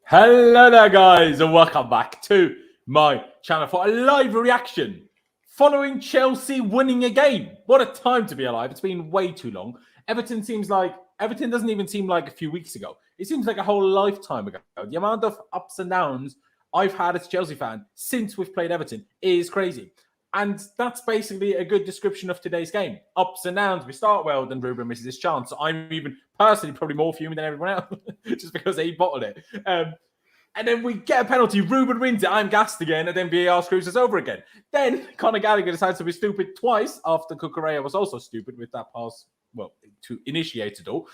Hello there, guys, and welcome back to my channel for a live reaction following Chelsea winning a game. What a time to be alive. It's been way too long. Everton doesn't even seem like a few weeks ago. It seems like a whole lifetime ago. The amount of ups and downs I've had as a Chelsea fan since we've played Everton is crazy. And that's basically a good description of today's game. Ups and downs. We start well, then Ruben misses his chance. So I'm even personally probably more fuming than everyone else just because he bottled it. And then we get a penalty. Ruben wins it. I'm gassed again. And then VAR screws us over again. Then Conor Gallagher decides to be stupid twice after Cucurella was also stupid with that pass, well, to initiate it all.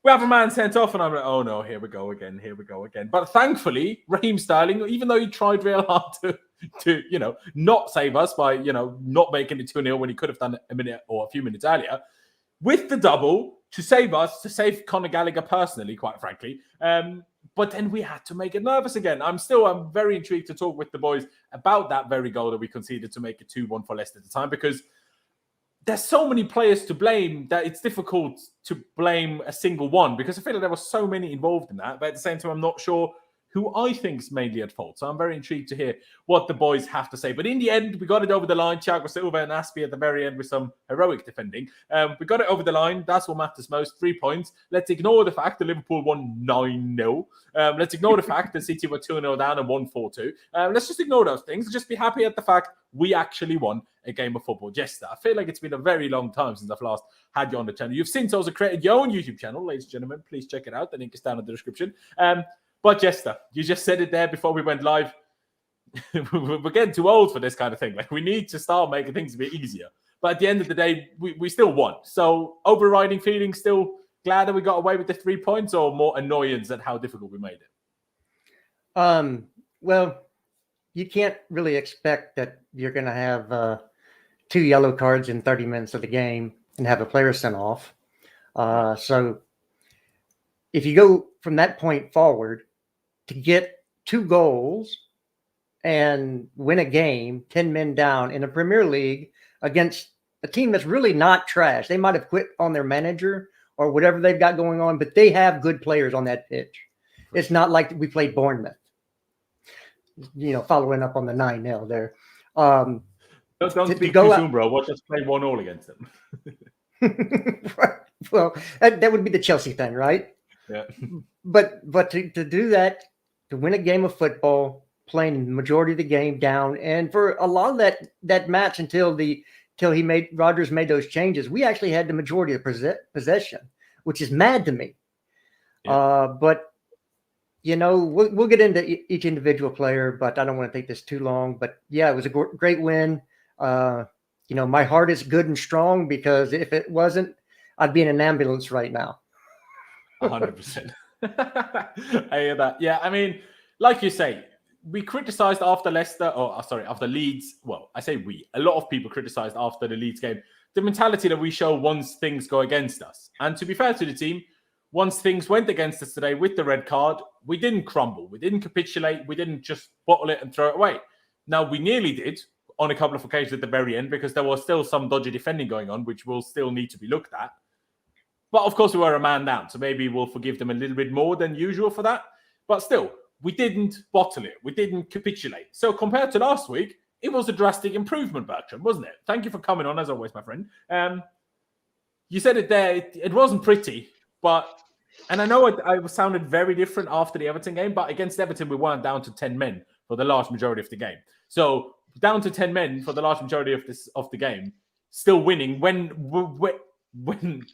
We have a man sent off, and I'm like, oh no, here we go again. But thankfully, Raheem Sterling, even though he tried real hard to not save us by, not making it 2-0 when he could have done it a minute or a few minutes earlier, with the double to save us, to save Conor Gallagher personally, quite frankly. But then we had to make it nervous again. I'm very intrigued to talk with the boys about that very goal that we conceded to make it 2-1 for Leicester at the time, because there's so many players to blame that it's difficult to blame a single one, because I feel like there were so many involved in that. But at the same time, I'm not sure who I think is mainly at fault. So I'm very intrigued to hear what the boys have to say. But in the end, we got it over the line. Thiago Silva and Aspie at the very end with some heroic defending. We got it over the line. That's what matters most. 3 points. Let's ignore the fact that Liverpool won 9-0. Let's ignore the fact that City were 2-0 down and won 4-2. Let's just ignore those things. Just be happy at the fact we actually won a game of football. Jester, I feel like it's been a very long time since I've last had you on the channel. You've since also created your own YouTube channel, ladies and gentlemen. Please check it out. The link is down in the description. But Jester, you just said it there before we went live. We're getting too old for this kind of thing. Like, we need to start making things a bit easier. But at the end of the day, we still won. So overriding feeling, still glad that we got away with the 3 points, or more annoyance at how difficult we made it? Well, you can't really expect that you're going to have 2 yellow cards in 30 minutes of the game and have a player sent off. So if you go from that point forward, to get 2 goals and win a game 10 men down in the Premier League against a team that's really not trash. They might have quit on their manager or whatever they've got going on, but they have good players on that pitch. It's not like we played Bournemouth, following up on the 9-0 there. Don't speak too soon, bro. Watch us play 1-1 against them. Well, that would be the Chelsea thing, right? Yeah. But to do that, to win a game of football, playing the majority of the game down, and for a lot of that match until Rodgers made those changes, we actually had the majority of possession, which is mad to me. Yeah. But we'll get into each individual player, but I don't want to take this too long. But yeah, it was a great win. My heart is good and strong, because if it wasn't, I'd be in an ambulance right now. 100%. I hear that. Yeah, I mean, like you say, we criticized after after Leeds. Well, I say we. A lot of people criticized after the Leeds game the mentality that we show once things go against us. And to be fair to the team, once things went against us today with the red card, we didn't crumble. We didn't capitulate. We didn't just bottle it and throw it away. Now, we nearly did on a couple of occasions at the very end, because there was still some dodgy defending going on, which will still need to be looked at. But of course, we were a man down, so maybe we'll forgive them a little bit more than usual for that. But still, we didn't bottle it. We didn't capitulate. So compared to last week, it was a drastic improvement, Bertram, wasn't it? Thank you for coming on, as always, my friend. You said it there. It wasn't pretty, and I know I sounded very different after the Everton game, but against Everton, we weren't down to 10 men for the large majority of the game. So down to 10 men for the large majority of the game, still winning when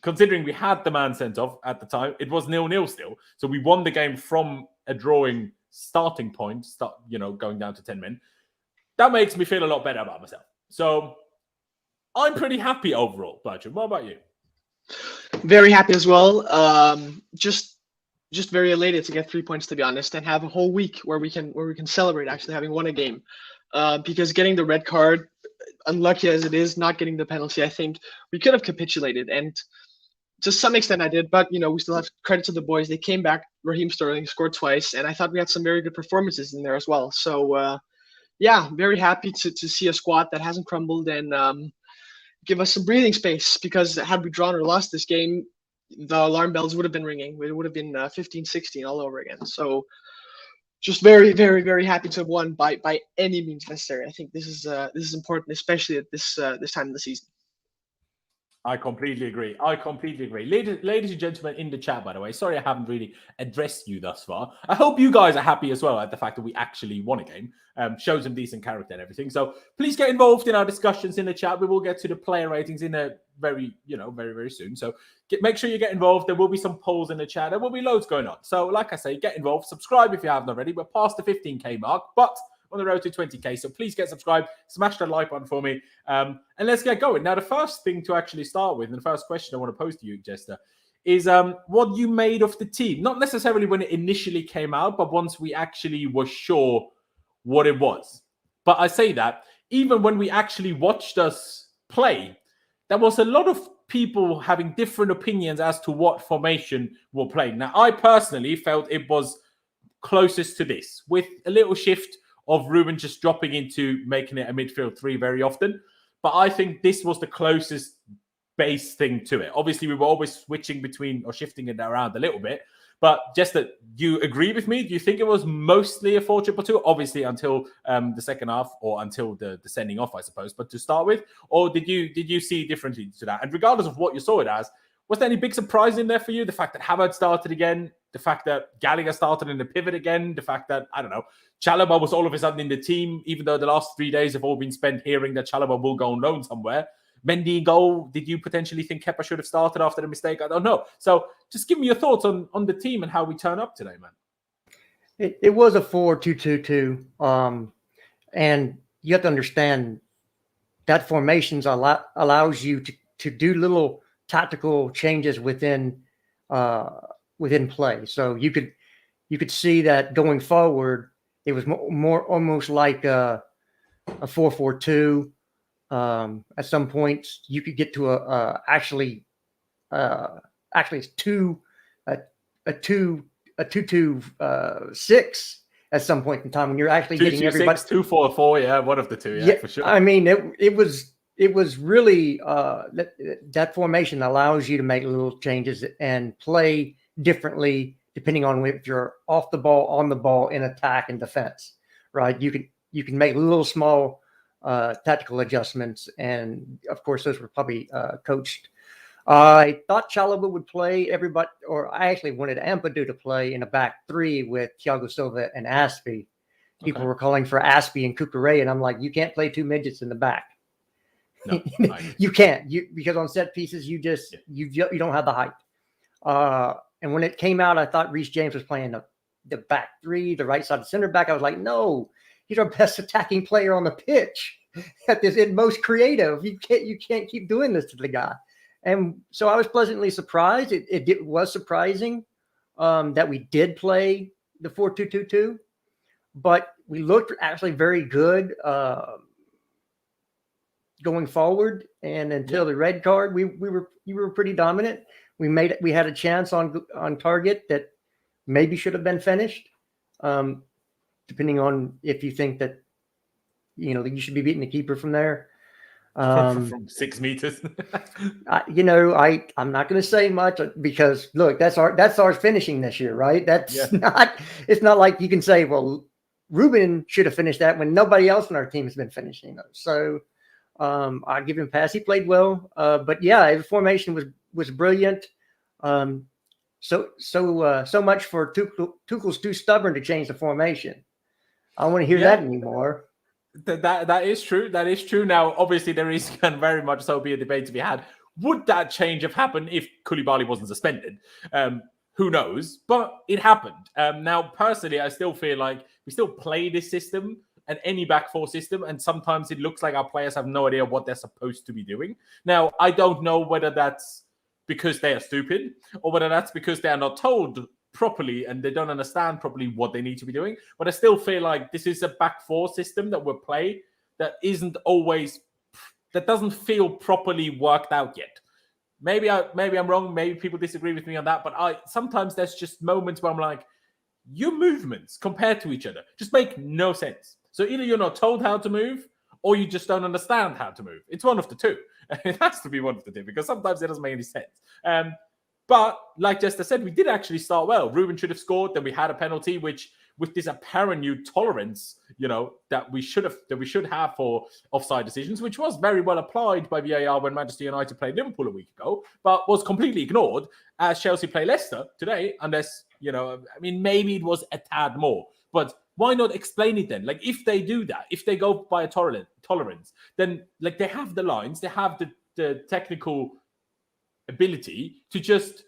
considering we had the man sent off at the time, it was 0-0 still. So we won the game from a drawing starting point, going down to 10 men. That makes me feel a lot better about myself. So I'm pretty happy overall, Bertram. What about you? Very happy as well. Just very elated to get 3 points, to be honest, and have a whole week where we can celebrate actually having won a game. Because getting the red card, unlucky as it is, not getting the penalty, I think we could have capitulated, and to some extent I did, but we still have credit to the boys. They came back. Raheem Sterling scored twice, and I thought we had some very good performances in there as well. So yeah, very happy to see a squad that hasn't crumbled and give us some breathing space, because had we drawn or lost this game, the alarm bells would have been ringing. It would have been 15-16 all over again. So just very, very, very happy to have won by any means necessary. I think this is important, especially at this time of the season. I completely agree. Ladies and gentlemen in the chat, by the way, sorry I haven't really addressed you thus far. I hope you guys are happy as well at the fact that we actually won a game. Shows some decent character and everything. So please get involved in our discussions in the chat. We will get to the player ratings in a very, very soon. So make sure you get involved. There will be some polls in the chat. There will be loads going on. So like I say, get involved. Subscribe if you haven't already. We're past the 15K mark, but on the road to 20K. So please get subscribed, smash that like button for me, and let's get going. Now, the first thing to actually start with, and the first question I want to pose to you, Jester, is what you made of the team. Not necessarily when it initially came out, but once we actually were sure what it was. But I say that even when we actually watched us play, there was a lot of people having different opinions as to what formation we're playing. Now, I personally felt it was closest to this, with a little shift of Ruben just dropping into making it a midfield three very often. But I think this was the closest base thing to it. Obviously, we were always switching between or shifting it around a little bit. But just that, you agree with me? Do you think it was mostly a 4-2-2? Obviously, until the second half or until the sending off, I suppose. But to start with, or did you see differently to that? And regardless of what you saw it as, was there any big surprise in there for you? The fact that Havertz started again, the fact that Gallagher started in the pivot again, the fact that, I don't know, Chalobah was all of a sudden in the team, even though the last 3 days have all been spent hearing that Chalobah will go on loan somewhere. Mendy in goal. Did you potentially think Kepa should have started after the mistake? I don't know. So just give me your thoughts on the team and how we turn up today, man. It was a 4-2-2-2. And you have to understand that formations allows you to do little tactical changes within play. So you could see that going forward, it was more almost like a 4-4-2. At some points, you could get to actually it's 2-2-6 at some point in time when you're actually getting everybody 2-4-4, yeah, one of the two, yeah, for sure. I mean, it was really that formation allows you to make little changes and play differently depending on if you're off the ball, on the ball, in attack and defense, right? You can make little small tactical adjustments, and of course those were probably coached. I thought Chalobah would play everybody, or I actually wanted Ampadu to play in a back three with Thiago Silva and Aspie. People were calling for Aspie and Cucurella, and I'm like, you can't play two midgets in the back. No, you can't. Because on set pieces, you don't have the height. And when it came out, I thought Reece James was playing the back three, the right side of center back. I was like, no, he's our best attacking player on the pitch. At this most creative, you can't keep doing this to the guy. And so I was pleasantly surprised. It was surprising that we did play the 4-2-2-2, but we looked actually very good going forward. And until the red card, we were pretty dominant. We had a chance on target that maybe should have been finished, depending on if you think that that you should be beating the keeper from there. From 6 meters. I'm not going to say much because look, that's our finishing this year, right? It's not like you can say, well, Ruben should have finished that when nobody else on our team has been finishing those. So I'll give him a pass. He played well, but yeah, the formation was brilliant. So much for Tuchel's too stubborn to change the formation. I don't want to hear that anymore. That is true. That is true. Now, obviously, there is can very much so be a debate to be had. Would that change have happened if Koulibaly wasn't suspended? Who knows? But it happened. Now, personally, I still feel like we still play this system and any back four system, and sometimes it looks like our players have no idea what they're supposed to be doing. Now, I don't know whether that's because they are stupid or whether that's because they are not told properly and they don't understand properly what they need to be doing. But I still feel like this is a back four system that we're playing that doesn't feel properly worked out yet. Maybe I'm wrong. Maybe people disagree with me on that. But sometimes there's just moments where I'm like, your movements compared to each other just make no sense. So either you're not told how to move or you just don't understand how to move. It's one of the two. It has to be one of the two because sometimes it doesn't make any sense. But like Jester said, we did actually start well. Ruben should have scored. Then we had a penalty, which with this apparent new tolerance, that we should have for offside decisions, which was very well applied by VAR when Manchester United played Liverpool a week ago, but was completely ignored as Chelsea play Leicester today, unless, maybe it was a tad more. But why not explain it then? Like, if they do that, if they go by a tolerance, then like they have the lines, they have the technical ability to just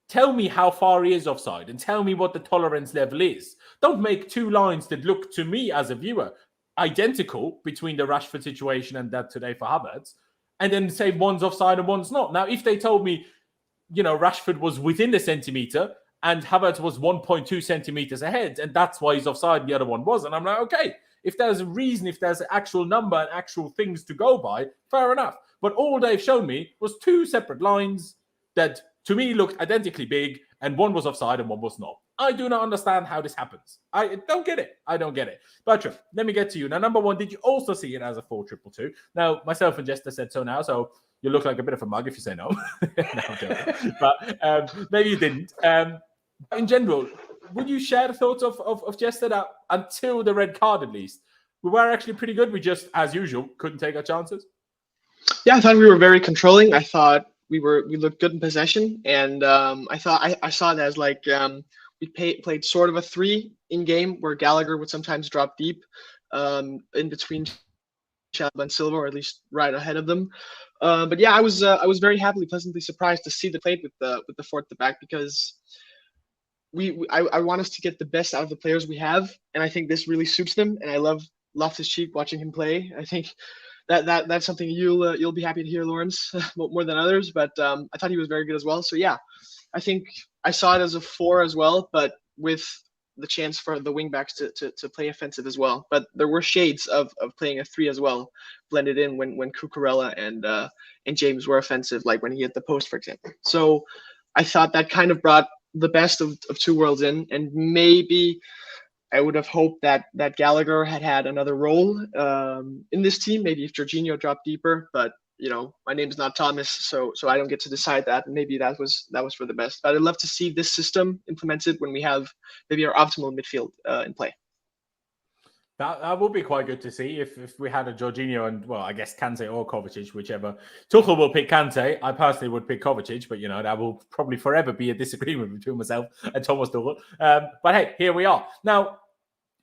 tell me how far he is offside and tell me what the tolerance level is. Don't make two lines that look to me as a viewer identical between the Rashford situation and that today for Havertz, and then say one's offside and one's not. Now, if they told me, Rashford was within a centimetre and Havertz was 1.2 centimetres ahead, and that's why he's offside and the other one wasn't, I'm like, okay, if there's a reason, if there's an actual number and actual things to go by, fair enough. But all they've shown me was two separate lines that to me looked identically big, and one was offside and one was not. I do not understand how this happens. I don't get it. Bertram, let me get to you. Now, number one, did you also see it as a 4-2-2? Now, myself and Jester said so now, so you look like a bit of a mug if you say no. No, I'm joking. But maybe you didn't. In general, would you share the thoughts of Jester that until the red card at least, we were actually pretty good? We just, as usual, couldn't take our chances? Yeah, I thought we were very controlling. I thought we looked good in possession, and I saw it as like we played sort of a 3 in game where Gallagher would sometimes drop deep in between Chelsea and Silva, or at least right ahead of them. But yeah, I was very pleasantly surprised to see the play with the 4 at the back, because I want us to get the best out of the players we have, and I think this really suits them. And I love Loftus-Cheek watching him play. I think that's something you'll be happy to hear, Laurenz, more than others. But I thought he was very good as well. So yeah, I think I saw it as a 4 as well, but with the chance for the wingbacks to play offensive as well. But there were shades of playing a 3 as well, blended in when Cucurella and James were offensive, like when he hit the post, for example. So I thought that kind of brought the best of two worlds in, and maybe I would have hoped that Gallagher had another role in this team. Maybe if Jorginho dropped deeper, but my name's not Thomas, so I don't get to decide that. And maybe that was for the best. But I'd love to see this system implemented when we have maybe our optimal midfield in play. That would be quite good to see if we had a Jorginho and, well, I guess Kante or Kovacic, whichever. Tuchel will pick Kante. I personally would pick Kovacic, but, that will probably forever be a disagreement between myself and Thomas Tuchel. But hey, here we are. Now,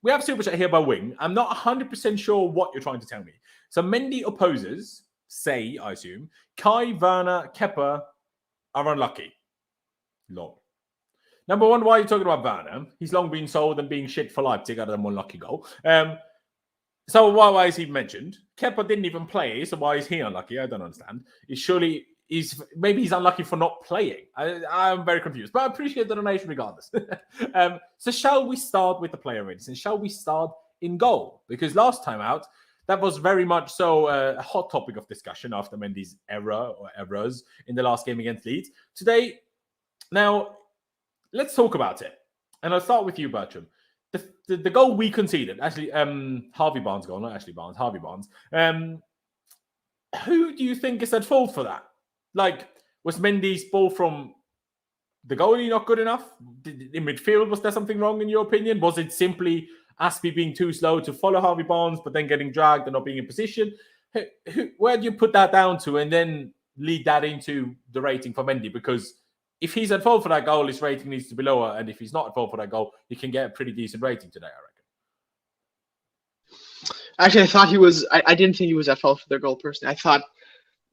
we have Super Chat here by Wing. I'm not 100% sure what you're trying to tell me. So Mendy opposes, say, I assume, Kai, Werner, Kepa are unlucky. Lol. Number one, why are you talking about Werner? He's long been sold and being shit for Leipzig out of one lucky goal. So why is he mentioned? Kepa didn't even play, so why is he unlucky? I don't understand. Maybe he's unlucky for not playing. I'm very confused, but I appreciate the donation regardless. So shall we start with the player ratings, and shall we start in goal? Because last time out, that was very much so a hot topic of discussion after Mendy's errors in the last game against Leeds. Today, now, let's talk about it. And I'll start with you, Bertram. The goal we conceded, actually, Harvey Barnes' goal, not Ashley Barnes, Harvey Barnes. Who do you think is at fault for that? Like, was Mendy's ball from the goalie not good enough? In midfield, was there something wrong in your opinion? Was it simply Aspie being too slow to follow Harvey Barnes, but then getting dragged and not being in position? Where do you put that down to, and then lead that into the rating for Mendy? Because if he's at fault for that goal, his rating needs to be lower. And if he's not at fault for that goal, he can get a pretty decent rating today, I reckon. Actually, I thought he was. I didn't think he was at fault for their goal, personally. I thought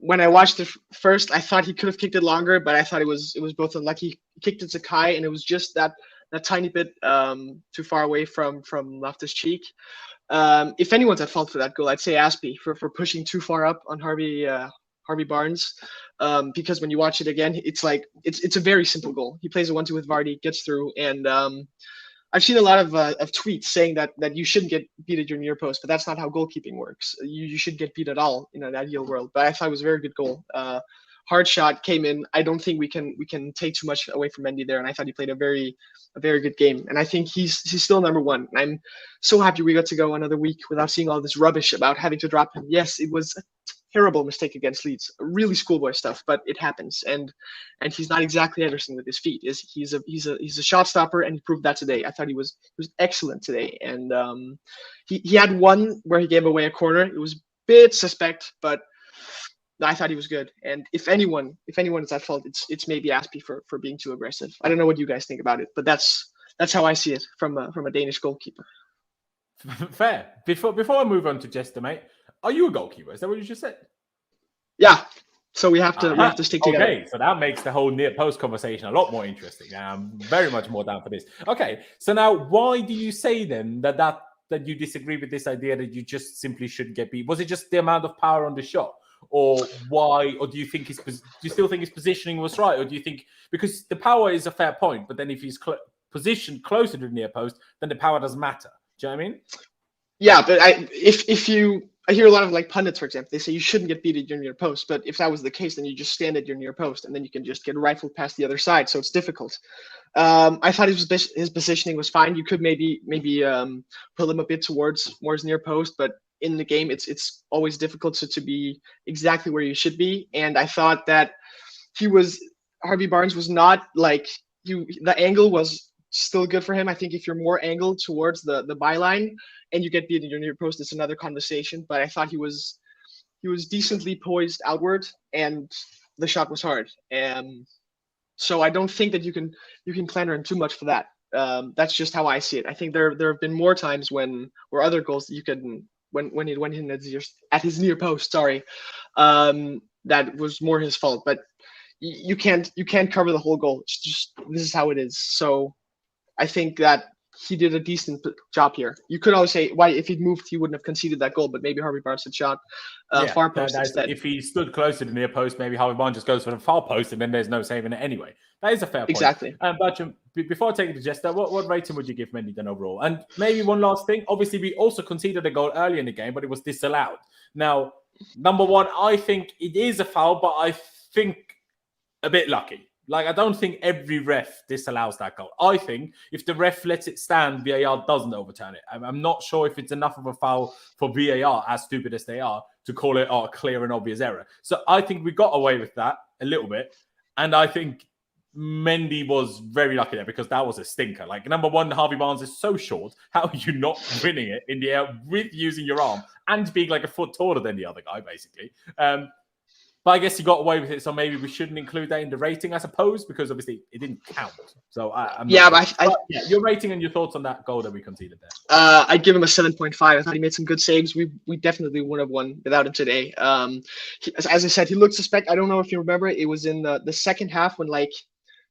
when I watched it first, I thought he could have kicked it longer, but I thought it was both unlucky. He kicked it to Kai, and it was just that tiny bit too far away from Loftus-Cheek. If anyone's at fault for that goal, I'd say Aspie for pushing too far up on Harvey Barnes. Because when you watch it again, it's like it's a very simple goal. He plays a 1-2 with Vardy, gets through, and I've seen a lot of tweets saying that you shouldn't get beat at your near post, but that's not how goalkeeping works. You shouldn't get beat at all in an ideal world. But I thought it was a very good goal. Hard shot, came in. I don't think we can take too much away from Mendy there, and I thought he played a very good game. And I think he's still number one. I'm so happy we got to go another week without seeing all this rubbish about having to drop him. Yes, it was a terrible mistake against Leeds. Really schoolboy stuff, but it happens. And he's not exactly Ederson with his feet. He's a shot stopper, and he proved that today. I thought he was excellent today. And he had one where he gave away a corner. It was a bit suspect, but I thought he was good. And if anyone is at fault, it's maybe Aspie for being too aggressive. I don't know what you guys think about it, but that's how I see it from a Danish goalkeeper. Fair. Before I move on to Jester, mate, are you a goalkeeper? Is that what you just said? Yeah. So we have to stick together. Okay, so that makes the whole near post conversation a lot more interesting. I'm very much more down for this. Okay, so now why do you say then that you disagree with this idea that you just simply shouldn't get beat? Was it just the amount of power on the shot? Or why? Or do you still think his positioning was right? Or do you think, because the power is a fair point, but then if he's positioned closer to the near post, then the power doesn't matter. Do you know what I mean? Yeah, but I hear a lot of like pundits, for example, they say you shouldn't get beat at your near post. But if that was the case, then you just stand at your near post, and then you can just get rifled past the other side. So it's difficult. I thought his positioning was fine. You could maybe pull him a bit towards more his near post, but in the game, it's always difficult to be exactly where you should be. And I thought that Harvey Barnes was not like the angle was still good for him. I think if you're more angled towards the byline and you get beat in your near post, it's another conversation. But I thought he was decently poised outward, and the shot was hard. So I don't think that you can clamor him too much for that. That's just how I see it. I think there have been more times where other goals you can when he went in at his near post. Sorry, that was more his fault. But you can't cover the whole goal. It's just, this is how it is. So I think that he did a decent job here. You could always say, why, if he'd moved, he wouldn't have conceded that goal, but maybe Harvey Barnes had shot far post instead. If he stood closer to the near post, maybe Harvey Barnes just goes for the far post, and then there's no saving it anyway. That is a fair point. Exactly. But before I take it to Jester, what rating would you give Mendy then overall? And maybe one last thing. Obviously, we also conceded a goal early in the game, but it was disallowed. Now, number one, I think it is a foul, but I think a bit lucky. Like, I don't think every ref disallows that goal. I think if the ref lets it stand, VAR doesn't overturn it. I'm not sure if it's enough of a foul for VAR, as stupid as they are, to call it a clear and obvious error. So I think we got away with that a little bit. And I think Mendy was very lucky there, because that was a stinker. Like, number one, Harvey Barnes is so short. How are you not winning it in the air with using your arm and being like a foot taller than the other guy, basically? But I guess you got away with it, so maybe we shouldn't include that in the rating, I suppose, because obviously it didn't count. So I'm not sure. Your rating and your thoughts on that goal that we conceded there. I'd give him a 7.5. I thought he made some good saves. We definitely would have won without him today. As I said, he looked suspect. I don't know if you remember, it was in the second half when like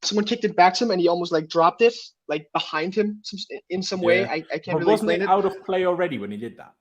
someone kicked it back to him and he almost like dropped it like behind him in some way. I can't really explain it. Wasn't it out of play already when he did that?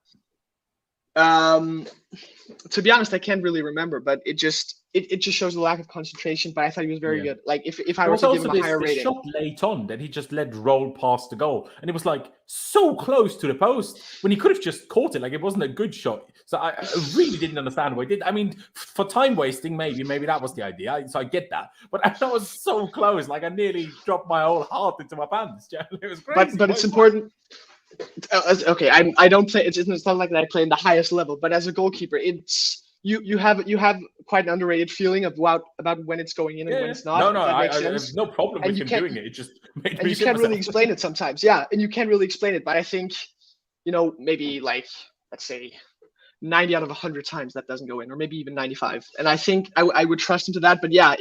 To be honest, I can't really remember, but it just shows a lack of concentration. But I thought he was very good. Like if I were to give him a higher rating, shot late on, then he just let roll past the goal, and it was like so close to the post when he could have just caught it. Like, it wasn't a good shot. So I really didn't understand why he did. I mean, for time wasting, maybe that was the idea. So I get that, but that was so close. Like, I nearly dropped my whole heart into my pants. It was crazy. But it's important. Okay, I don't play. It's not like that I play in the highest level, but as a goalkeeper, it's you have quite an underrated feeling about when it's going in and when it's not. No, I have no problem with him doing it. It just made me. You can't really explain it sometimes, and you can't really explain it. But I think, maybe like, let's say 90 out of 100 times that doesn't go in, or maybe even 95. And I think I would trust him to that. But yeah,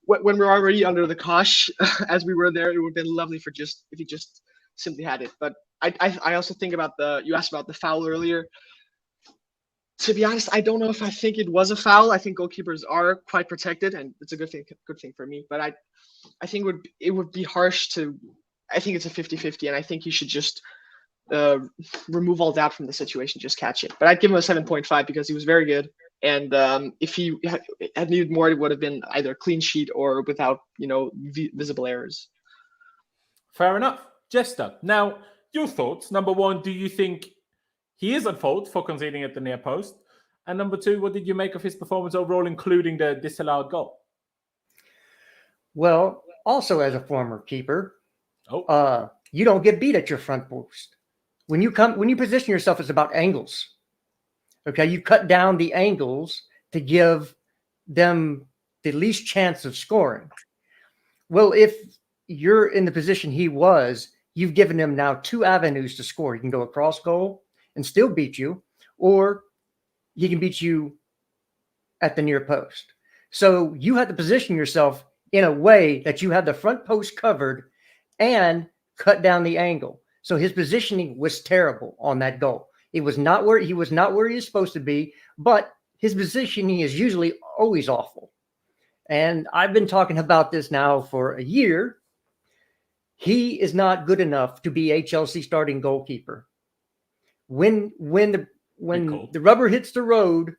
when we're already under the cosh, as we were there, it would have been lovely if he just simply had it. But I also think about you asked about the foul earlier. To be honest, I don't know if I think it was a foul. I think goalkeepers are quite protected, and it's a good thing for me. But I think it would be harsh to. I think it's a 50-50, and I think you should just remove all doubt from the situation, just catch it. But I'd give him a 7.5 because he was very good, and if he had needed more, it would have been either a clean sheet or without visible errors. Fair enough. Jester, now your thoughts. Number one, do you think he is at fault for conceding at the near post? And number two, what did you make of his performance overall, including the disallowed goal? Well, also as a former keeper, you don't get beat at your front post. When you position yourself, it's about angles. Okay, you cut down the angles to give them the least chance of scoring. Well, if you're in the position he was, you've given him now 2 avenues to score. He can go across goal and still beat you, or he can beat you at the near post. So you have to position yourself in a way that you have the front post covered and cut down the angle. So his positioning was terrible on that goal. It was not where he was supposed to be, but his positioning is usually always awful. And I've been talking about this now for a year. He is not good enough to be a Chelsea starting goalkeeper. When the rubber hits the road,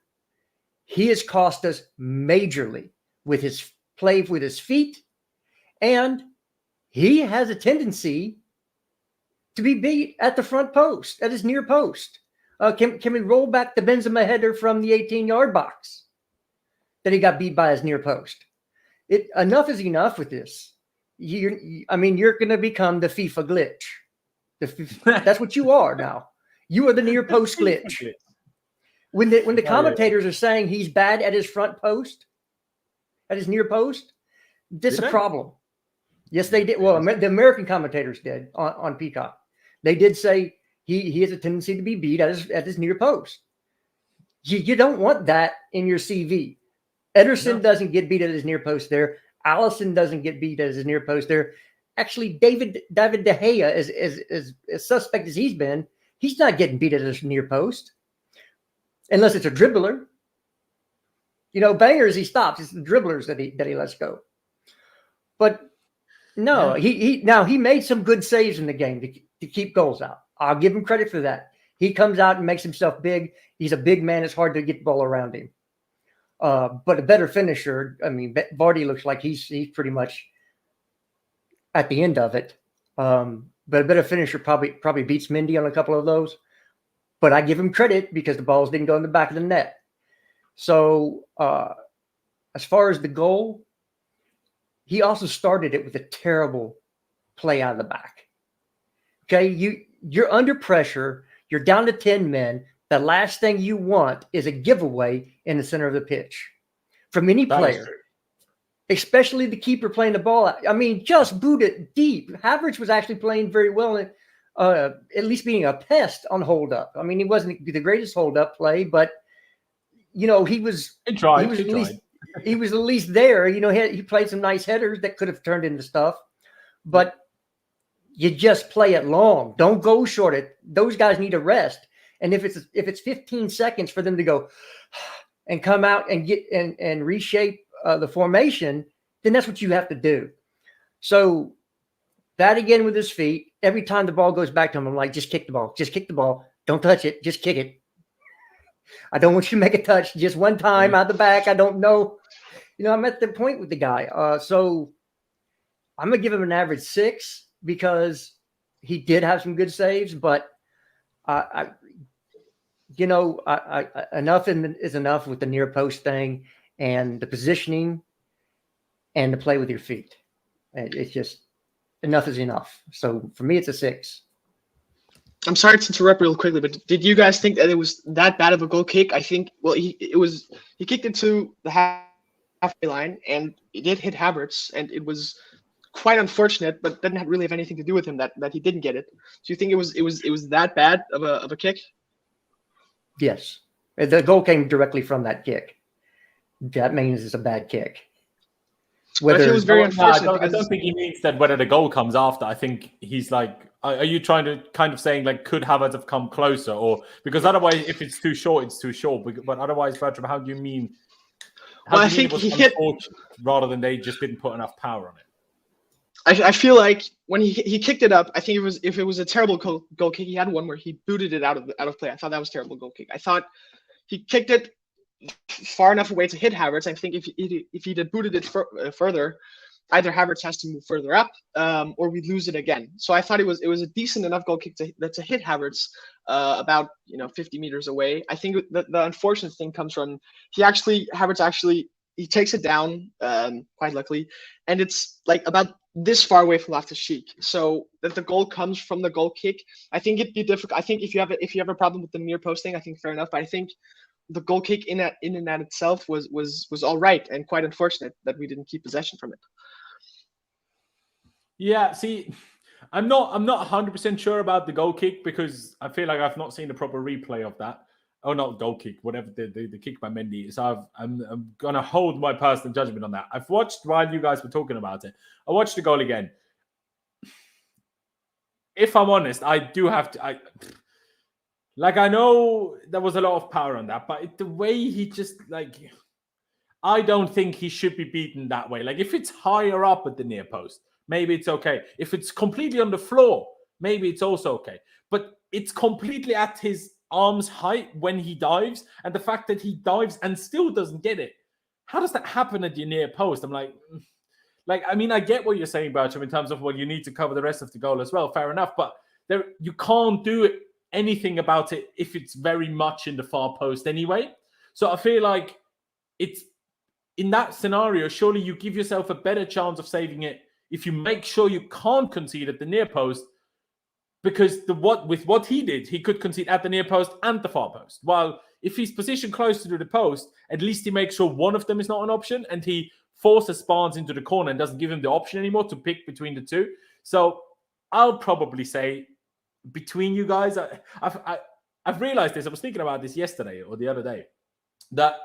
he has cost us majorly with his play with his feet, and he has a tendency to be beat at the front post, at his near post. Can we roll back the Benzema header from the 18-yard box that he got beat by his near post? Enough is enough with this. You're going to become the FIFA glitch. That's what you are now. You are the near post glitch. When the commentators are saying he's bad at his front post, at his near post, this is a problem. Yes, they did. Well, the American commentators did on Peacock. They did say he has a tendency to be beat at his near post. You don't want that in your CV. Ederson doesn't get beat at his near post there. Alisson doesn't get beat at his near post there. Actually, David De Gea, as suspect as he's been, he's not getting beat at his near post. Unless it's a dribbler. Bangers he stops. It's the dribblers that he lets go. But no, he made some good saves in the game to keep goals out. I'll give him credit for that. He comes out and makes himself big. He's a big man. It's hard to get the ball around him. But a better finisher, Vardy looks like he's pretty much at the end of it. But a better finisher probably beats Mendy on a couple of those. But I give him credit because the balls didn't go in the back of the net. So as far as the goal, he also started it with a terrible play out of the back. Okay, you're under pressure. You're down to 10 men. The last thing you want is a giveaway in the center of the pitch from any player, especially the keeper playing the ball out. Just boot it deep. Havertz was actually playing very well, at least being a pest on hold up. He wasn't the greatest hold up play, but he was at least there. He played some nice headers that could have turned into stuff, but you just play it long. Don't go short. Those guys need a rest. And if it's 15 seconds for them to go and come out and get and reshape the formation, then that's what you have to do. So that again with his feet, every time the ball goes back to him, I'm like, just kick the ball. Just kick the ball. Don't touch it. Just kick it. I don't want you to make a touch just one time out the back. I don't know. I'm at the point with the guy. So I'm going to give him an average 6 because he did have some good saves, but enough is enough with the near post thing and the positioning and the play with your feet. It's just enough is enough. So for me, it's a 6. I'm sorry to interrupt real quickly, but did you guys think that it was that bad of a goal kick? I think, he kicked it to the halfway line and it did hit Havertz, and it was quite unfortunate, but didn't really have anything to do with him that he didn't get it. Do you think it was that bad of a kick? Yes. The goal came directly from that kick. That means it's a bad kick. It was very unfortunate. I don't think he means that whether the goal comes after. I think he's like, are you trying to kind of saying like, could Havertz have come closer? Or because otherwise, if it's too short, it's too short. But otherwise, Bertram, how do you mean? I think he hit rather than they just didn't put enough power on it. I feel like when he kicked it up, I think if it was a terrible goal kick, he had one where he booted it out of play. I thought that was a terrible goal kick. I thought he kicked it far enough away to hit Havertz. I think if he'd have booted it further, either Havertz has to move further up, or we lose it again. So I thought it was a decent enough goal kick to hit Havertz about 50 meters away. I think the unfortunate thing comes from Havertz actually he takes it down quite luckily, and it's like about this far away from Loftus-Cheek. So that the goal comes from the goal kick. I think it'd be difficult. I think if you have a problem with the near posting, I think fair enough. But I think the goal kick in and at itself was all right, and quite unfortunate that we didn't keep possession from it. Yeah, see, I'm not 100% sure about the goal kick because I feel like I've not seen a proper replay of that. Oh, not goal kick, whatever the kick by Mendy. So I'm gonna hold my personal judgment on that. I've watched while you guys were talking about it. I watched the goal again. If I'm honest, I do have to. I know there was a lot of power on that, but the way he just I don't think he should be beaten that way. Like if it's higher up at the near post, maybe it's okay. If it's completely on the floor, maybe it's also okay. But it's completely at his arm's height when he dives, and the fact that he dives and still doesn't get it. How does that happen at your near post? I'm like, I mean, I get what you're saying, Bertram, in terms of, well, you need to cover the rest of the goal as well. Fair enough, but you can't do anything about it if it's very much in the far post anyway. So I feel like it's in that scenario, surely you give yourself a better chance of saving it if you make sure you can't concede at the near post. Because with what he did, he could concede at the near post and the far post. While if he's positioned closer to the post, at least he makes sure one of them is not an option, and he forces Barnes into the corner and doesn't give him the option anymore to pick between the two. So I'll probably say between you guys, I've realized this. I was thinking about this yesterday or the other day, that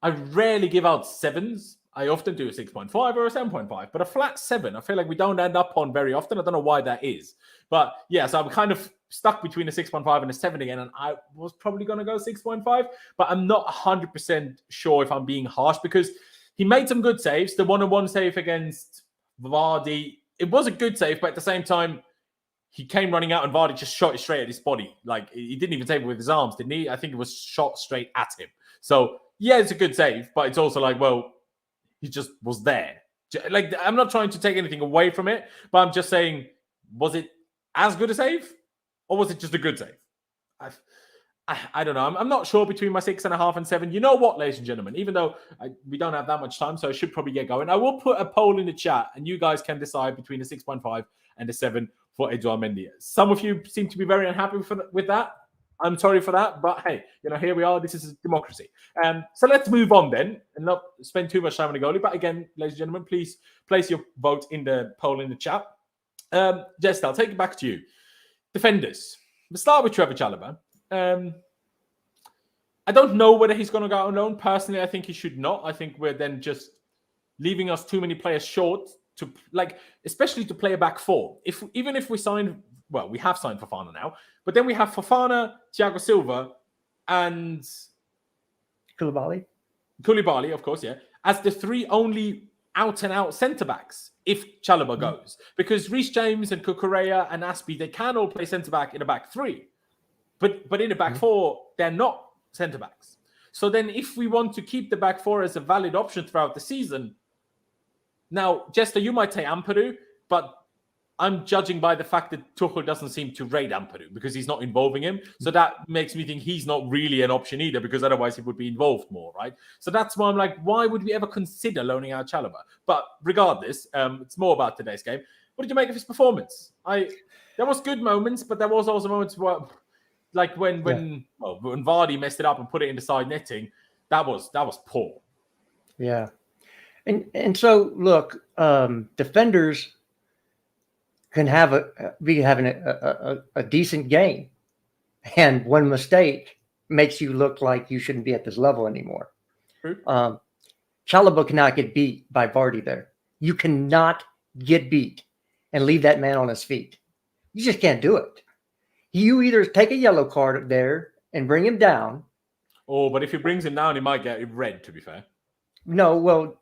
I rarely give out 7s. I often do a 6.5 or a 7.5, but a flat 7, I feel like we don't end up on very often. I don't know why that is. But yeah, so I'm kind of stuck between a 6.5 and a 7 again, and I was probably going to go 6.5, but I'm not 100% sure if I'm being harsh because he made some good saves. The one-on-one save against Vardy, it was a good save, but at the same time, he came running out and Vardy just shot it straight at his body. Like, he didn't even save it with his arms, didn't he? I think it was shot straight at him. So, yeah, it's a good save, but it's also like, well, he just was there. Like, I'm not trying to take anything away from it, but I'm just saying, was it as good a save? Or was it just a good save? I don't know. I'm not sure between my 6.5 and 7. You know what, ladies and gentlemen, even though we don't have that much time, so I should probably get going. I will put a poll in the chat, and you guys can decide between a 6.5 and a 7 for Edouard Mendy. Some of you seem to be very unhappy with that. I'm sorry for that, but hey, here we are. This is democracy. So let's move on then and not spend too much time on the goalie. But again, ladies and gentlemen, please place your vote in the poll in the chat. Jess, I'll take it back to you. Defenders. We'll start with Trevor Chalobah. I don't know whether he's going to go out on loan. Personally, I think he should not. I think we're then just leaving us too many players short to especially to play a back four. Even if we sign, well, we have signed Fofana now, but then we have Fofana, Thiago Silva, and Koulibaly, of course, yeah, as the 3 only out-and-out centre-backs if Chalobah goes. Because Reece James and Cucurella and Aspie, they can all play centre-back in a back 3. But in a back 4, they're not centre-backs. So then if we want to keep the back 4 as a valid option throughout the season, now, Jester, you might say Ampadu, but I'm judging by the fact that Tuchel doesn't seem to rate Ampadu because he's not involving him. So that makes me think he's not really an option either because otherwise he would be involved more, right? So that's why I'm like, why would we ever consider loaning out Chalobah? But regardless, it's more about today's game. What did you make of his performance? There was good moments, but there was also moments where, like when Vardy messed it up and put it in the side netting, that was poor. Yeah. And so look, defenders can be having a decent game, and one mistake makes you look like you shouldn't be at this level anymore. Chalobah cannot get beat by Vardy there. You cannot get beat and leave that man on his feet. You just can't do it. You either take a yellow card there and bring him down. Oh, but if he brings him down, he might get red, to be fair. No, well,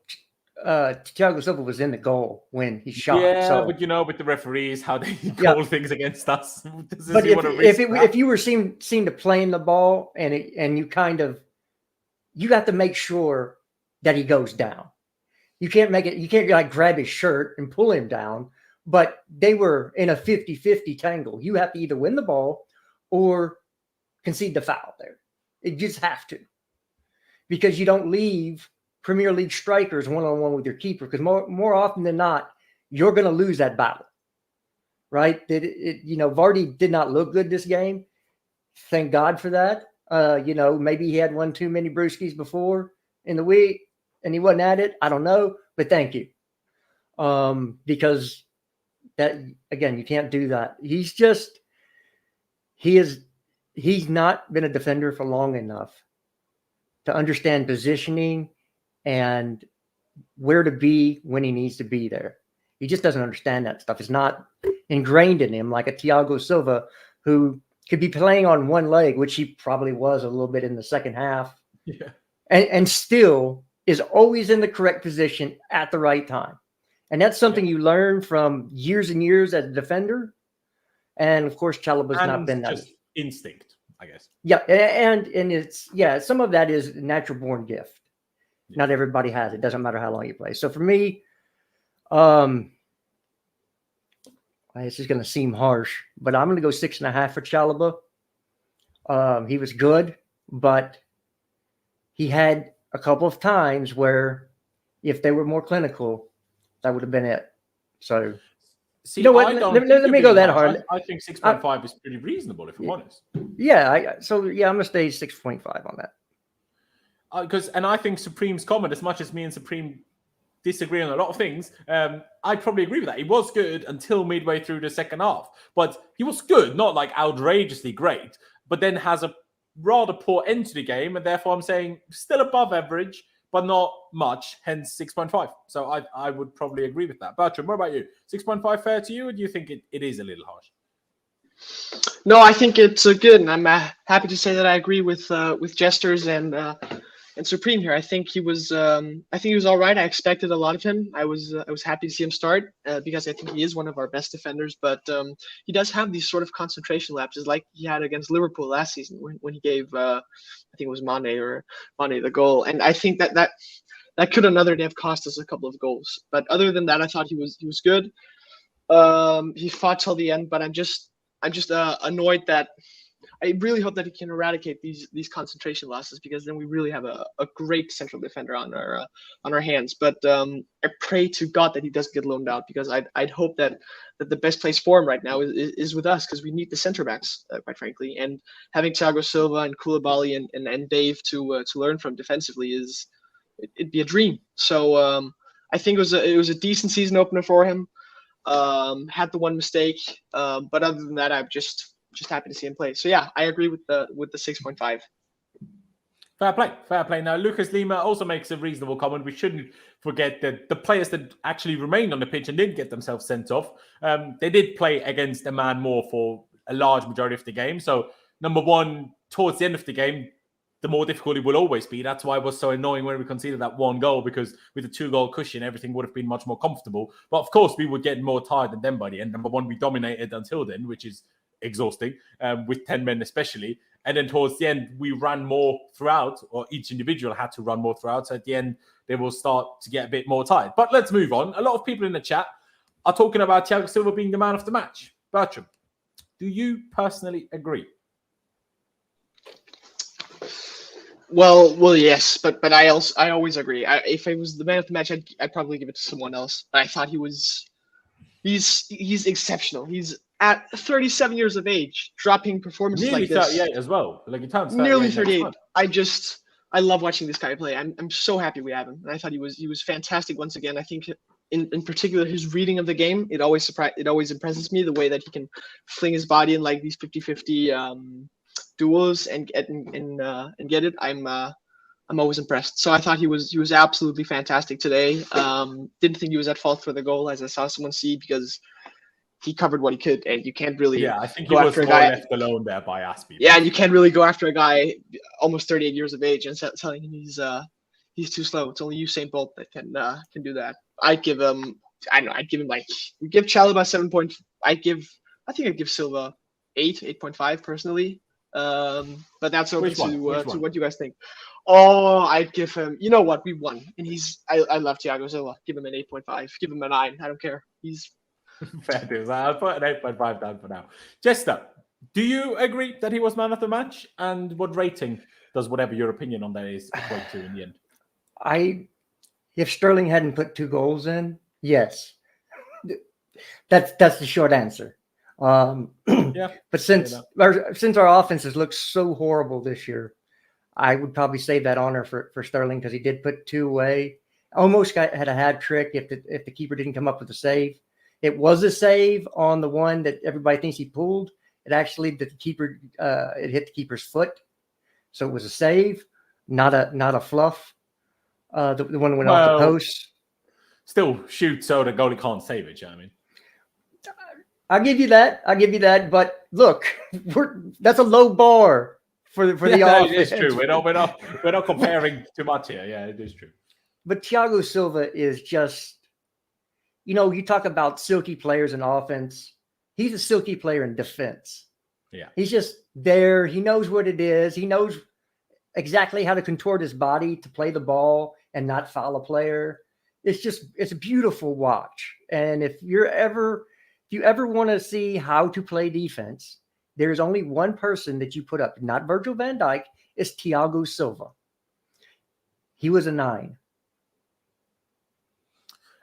Thiago Silva was in the goal when he shot. Yeah, so. But with the referees, how they call things against us. But if you were seen to playing the ball and you got to make sure that he goes down. You can't like grab his shirt and pull him down, but they were in a 50-50 tangle. You have to either win the ball or concede the foul there. You just have to, because you don't leave Premier League strikers one-on-one with your keeper, because more often than not, you're going to lose that battle, right? Vardy did not look good this game. Thank God for that. Maybe he had one too many brewskis before in the week and he wasn't at it. I don't know, but thank you. Because that, again, you can't do that. He's not been a defender for long enough to understand positioning and where to be when he needs to be there. He just doesn't understand that stuff. It's not ingrained in him like a Thiago Silva, who could be playing on one leg, which he probably was a little bit in the second half. Yeah. And still is always in the correct position at the right time. And that's something you learn from years and years as a defender. And of course, Chalobah's not been that. Just instinct, I guess. Yeah. And it's, some of that is natural born gift. Yeah. Not everybody has it. Doesn't matter how long you play. So for me, this is going to seem harsh, but I'm going to go 6.5 for Chalobah. He was good, but he had a couple of times where if they were more clinical, that would have been it. So, see, let me go that hard. I think 6.5 is pretty reasonable, if I'm honest. Yeah. I'm going to stay 6.5 on that. And I think Supreme's comment, as much as me and Supreme disagree on a lot of things, I'd probably agree with that. He was good until midway through the second half, but he was good, not like outrageously great, but then has a rather poor end to the game, and therefore I'm saying still above average, but not much, hence 6.5. So I would probably agree with that. Bertram, what about you? 6.5 fair to you, or do you think it is a little harsh? No, I think it's good, and I'm happy to say that I agree with Jesters and Supreme here. I think he was all right. I expected a lot of him. I was happy to see him start because I think he is one of our best defenders. But he does have these sort of concentration lapses, like he had against Liverpool last season when he gave I think it was Mane the goal. And I think that could another day have cost us a couple of goals. But other than that, I thought he was good. He fought till the end, but I'm just annoyed that. I really hope that he can eradicate these concentration losses, because then we really have a great central defender on our hands. But I pray to God that he doesn't get loaned out, because I'd hope that the best place for him right now is with us, because we need the center backs, quite frankly. And having Thiago Silva and Koulibaly and Dave to learn from defensively it'd be a dream. So I think it was a decent season opener for him. Had the one mistake, but other than that, I'm just happy to see him play. So yeah, I agree with the 6.5. Fair play. Now, Lucas Lima also makes a reasonable comment. We shouldn't forget that the players that actually remained on the pitch and didn't get themselves sent off, they did play against a man more for a large majority of the game. So, number one, towards the end of the game, the more difficult it will always be. That's why it was so annoying when we conceded that one goal, because with a 2-goal cushion, everything would have been much more comfortable. But of course, we would get more tired than them by the end. Number one, we dominated until then, which is exhausting, with 10 men especially. And then towards the end, we ran more throughout, or each individual had to run more throughout. So at the end, they will start to get a bit more tired. But let's move on. A lot of people in the chat are talking about Thiago Silva being the man of the match. Bertram, do you personally agree? Well, yes, but I always agree. If I was the man of the match, I'd probably give it to someone else. But I thought he's exceptional. He's at 37 years of age, dropping performances nearly like this. 38 as well. Like, he turns 38 nearly 38. I love watching this guy play. I'm so happy we have him. And I thought he was fantastic once again. I think in particular his reading of the game, it always impresses me, the way that he can fling his body in like these 50-50 duels and get it. I'm always impressed. So I thought he was absolutely fantastic today. Didn't think he was at fault for the goal, as I saw someone see, because he covered what he could, and you can't really I think he was more left alone there by Aspie. Yeah, and you can't really go after a guy almost 38 years of age and telling him he's too slow. It's only Usain Bolt that can do that. I'd give him give Chalobah 7 point. I think I'd give Silva 8.5 personally. But that's open to what you guys think. Oh, I'd give him. You know what? We won, and I love Thiago Silva. Give him an 8.5. Give him a 9. I don't care. He's fair dues. I'll put an 8.5 down for now. Jester, do you agree that he was man of the match? And what rating does whatever your opinion on that is equate to in the end? If Sterling hadn't put 2 goals in, yes. That's the short answer. Yeah. But since our offense has looked so horrible this year, I would probably save that honor for Sterling because he did put 2 away. Almost had a hat trick if the keeper didn't come up with a save. It was a save on the one that everybody thinks he pulled. It actually it hit the keeper's foot, so it was a save, not a fluff. The one that went off the post. Still shoot so the goalie can't save it. You know what I mean? I'll give you that. But look, that's a low bar for the offense. It is true. We're not comparing too much here. Yeah, it is true. But Thiago Silva is just, you talk about silky players in offense. He's a silky player in defense. Yeah. He's just there. He knows what it is. He knows exactly how to contort his body to play the ball and not foul a player. It's a beautiful watch. And if you ever want to see how to play defense, there's only one person that you put up, not Virgil van Dijk, it's Thiago Silva. He was a 9.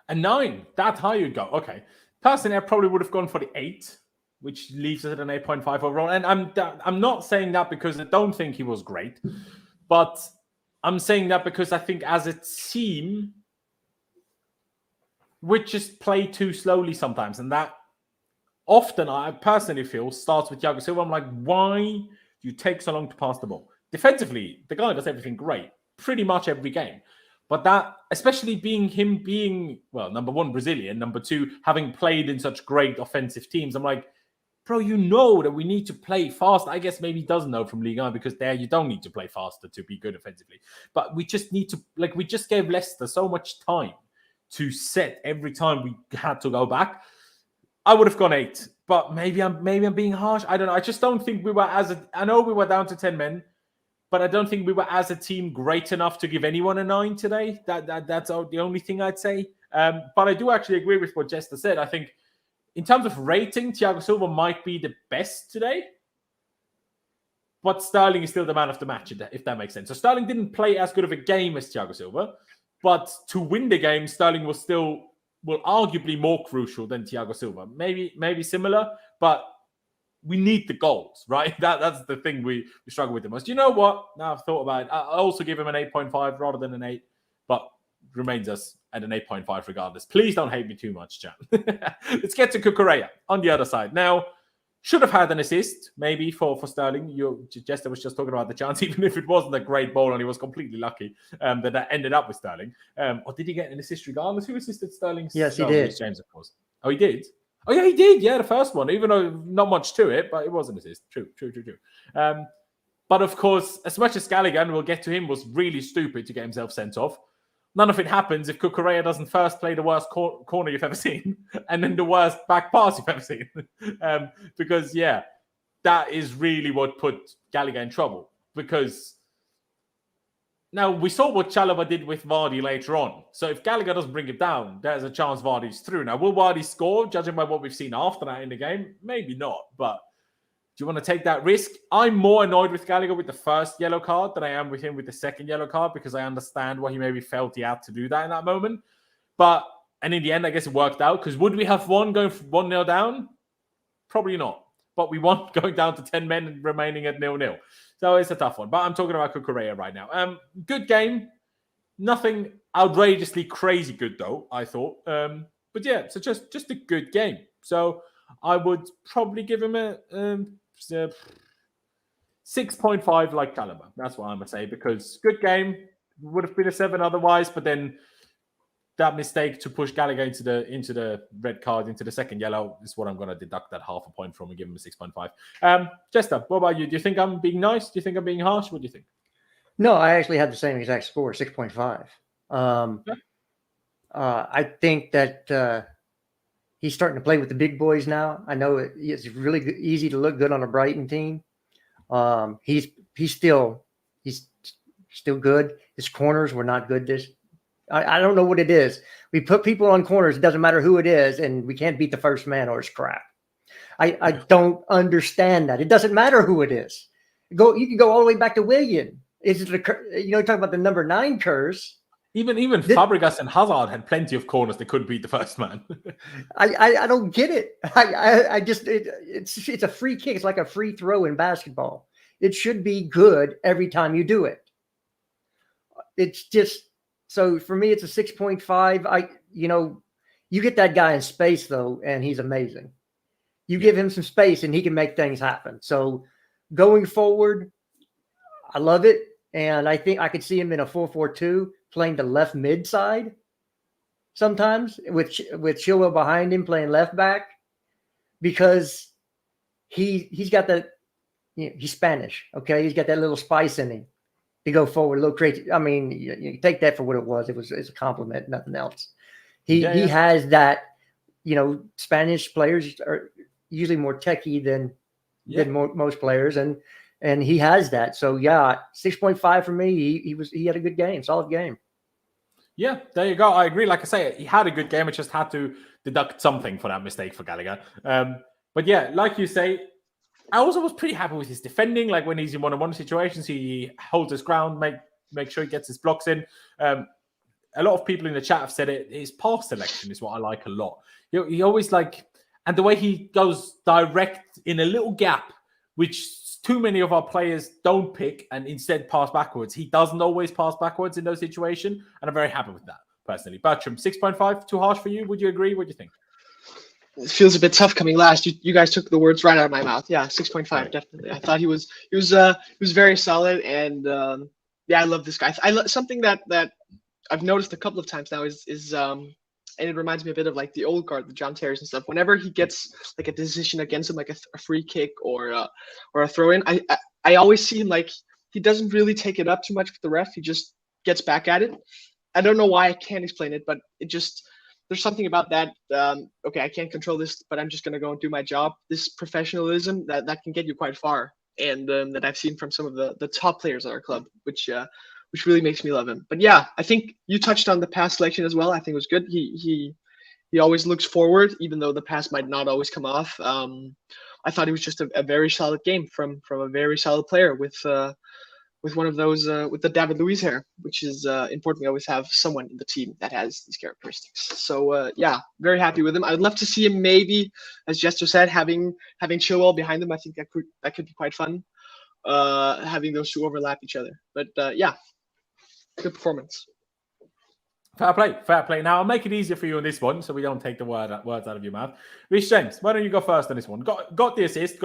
A 9, that high you'd go. Okay. Personally, I probably would have gone for the 8, which leaves us at an 8.5 overall. And I'm not saying that because I don't think he was great, but I'm saying that because I think as a team, we just play too slowly sometimes. And that often, I personally feel, starts with Thiago Silva. I'm like, why do you take so long to pass the ball? Defensively, the guy does everything great, pretty much every game. But that, especially being, well, number 1, Brazilian, number 2, having played in such great offensive teams, I'm like, bro, that we need to play fast. I guess maybe he doesn't know from Ligue 1 because there you don't need to play faster to be good offensively. But we just need to, we just gave Leicester so much time to set every time we had to go back. I would have gone 8, but maybe I'm being harsh. I don't know. I just don't think we were I know we were down to 10 men, but I don't think we were as a team great enough to give anyone a 9 today. That's the only thing I'd say. But I do actually agree with what Jester said. I think in terms of rating, Thiago Silva might be the best today. But Sterling is still the man of the match, if that makes sense. So Sterling didn't play as good of a game as Thiago Silva. But to win the game, Sterling was still, arguably more crucial than Thiago Silva. Maybe similar, but we need the goals, right? That's the thing we struggle with the most. You know what? Now I've thought about it. I'll also give him an 8.5 rather than an 8, but remains us at an 8.5 regardless. Please don't hate me too much, chat. Let's get to Cucurella on the other side. Now, should have had an assist, maybe, for Sterling. Jester was just talking about the chance, even if it wasn't a great ball and he was completely lucky that ended up with Sterling. Or did he get an assist regardless? Who assisted Sterling? Yes, he did. James, of course. Oh, he did? Oh, yeah, he did. Yeah, the first one, even though not much to it, but it was an assist. True. But, of course, as much as Gallagher, and we'll get to him, was really stupid to get himself sent off, none of it happens if Cucurella doesn't first play the worst corner you've ever seen and then the worst back pass you've ever seen. Because, yeah, that is really what put Gallagher in trouble. Because now we saw what Chalobah did with Vardy later on. So if Gallagher doesn't bring it down, there's a chance Vardy's through. Now, will Vardy score, judging by what we've seen after that in the game? Maybe not, but do you want to take that risk? I'm more annoyed with Gallagher with the first yellow card than I am with him with the second yellow card because I understand why he maybe felt he had to do that in that moment. And in the end, I guess it worked out because would we have won going 1-0 down? Probably not. But we won going down to 10 men and remaining at 0-0. So it's a tough one. But I'm talking about Cucurella right now. Good game. Nothing outrageously crazy good, though, I thought. But yeah, so just a good game. So I would probably give him a 6.5 like Caliber. That's what I'm going to say because good game. Would have been a 7 otherwise, but then that mistake to push Gallagher into the red card, into the second yellow, is what I'm going to deduct that half a point from and give him a 6.5. Jester, what about you? Do you think I'm being nice? Do you think I'm being harsh? What do you think? No, I actually had the same exact score, 6.5. I think that he's starting to play with the big boys now. I know it's really easy to look good on a Brighton team. He's still good. His corners were not good. I don't know what it is. We put people on corners. It doesn't matter who it is, and we can't beat the first man or it's crap. I don't understand that. It doesn't matter who it is. You can go all the way back to Willian. Is it talk about the number 9 curse? Even Fabregas and Hazard had plenty of corners that couldn't beat the first man. I don't get it. I just it's a free kick. It's like a free throw in basketball. It should be good every time you do it. It's just so for me, it's a 6.5. You get that guy in space though, and he's amazing. You give him some space, and he can make things happen. So going forward, I love it, and I think I could see him in a 4-4-2 playing the left mid side sometimes with Chilwell behind him playing left back because he's got that. He's Spanish, okay? He's got that little spice in him to go forward, a little crazy. I mean, you take that for what it was. It's a compliment, nothing else. He has that. Spanish players are usually more techie than most players, and he has that. So 6.5 for me. He had a good game, solid game. Yeah, there you go. I agree. Like I say, he had a good game. It just had to deduct something for that mistake for Gallagher. But yeah, like you say, I also was pretty happy with his defending. Like when he's in one-on-one situations, he holds his ground, make sure he gets his blocks in. A lot of people in the chat have said it. His pass selection is what I like a lot. He always and the way he goes direct in a little gap, which too many of our players don't pick and instead pass backwards. He doesn't always pass backwards in those situations, and I'm very happy with that, personally. Bertram, 6.5, too harsh for you? Would you agree? What do you think? It feels a bit tough coming last. You guys took the words right out of my mouth. Yeah, 6.5, right. Definitely. I thought he was very solid, and I love this guy. Something that I've noticed a couple of times now is and it reminds me a bit of like the old guard, the John Terrys and stuff. Whenever he gets like a decision against him, like a free kick or a throw in, I always see him like he doesn't really take it up too much with the ref. He just gets back at it. I don't know why I can't explain it, but it just there's something about that. Okay, I can't control this, but I'm just gonna go and do my job. This professionalism that can get you quite far, and that I've seen from some of the top players at our club, which really makes me love him. But yeah, I think you touched on the pass selection as well. I think it was good. He always looks forward, even though the pass might not always come off. I thought it was just a very solid game from a very solid player with one of those with the David Luiz hair, which is important. We always have someone in the team that has these characteristics. So very happy with him. I'd love to see him maybe, as Jester said, having Chilwell behind him. I think that could be quite fun. Having those two overlap each other. But good performance. Fair play. Now, I'll make it easier for you on this one so we don't take the words out of your mouth. Reece James, why don't you go first on this one? Got the assist,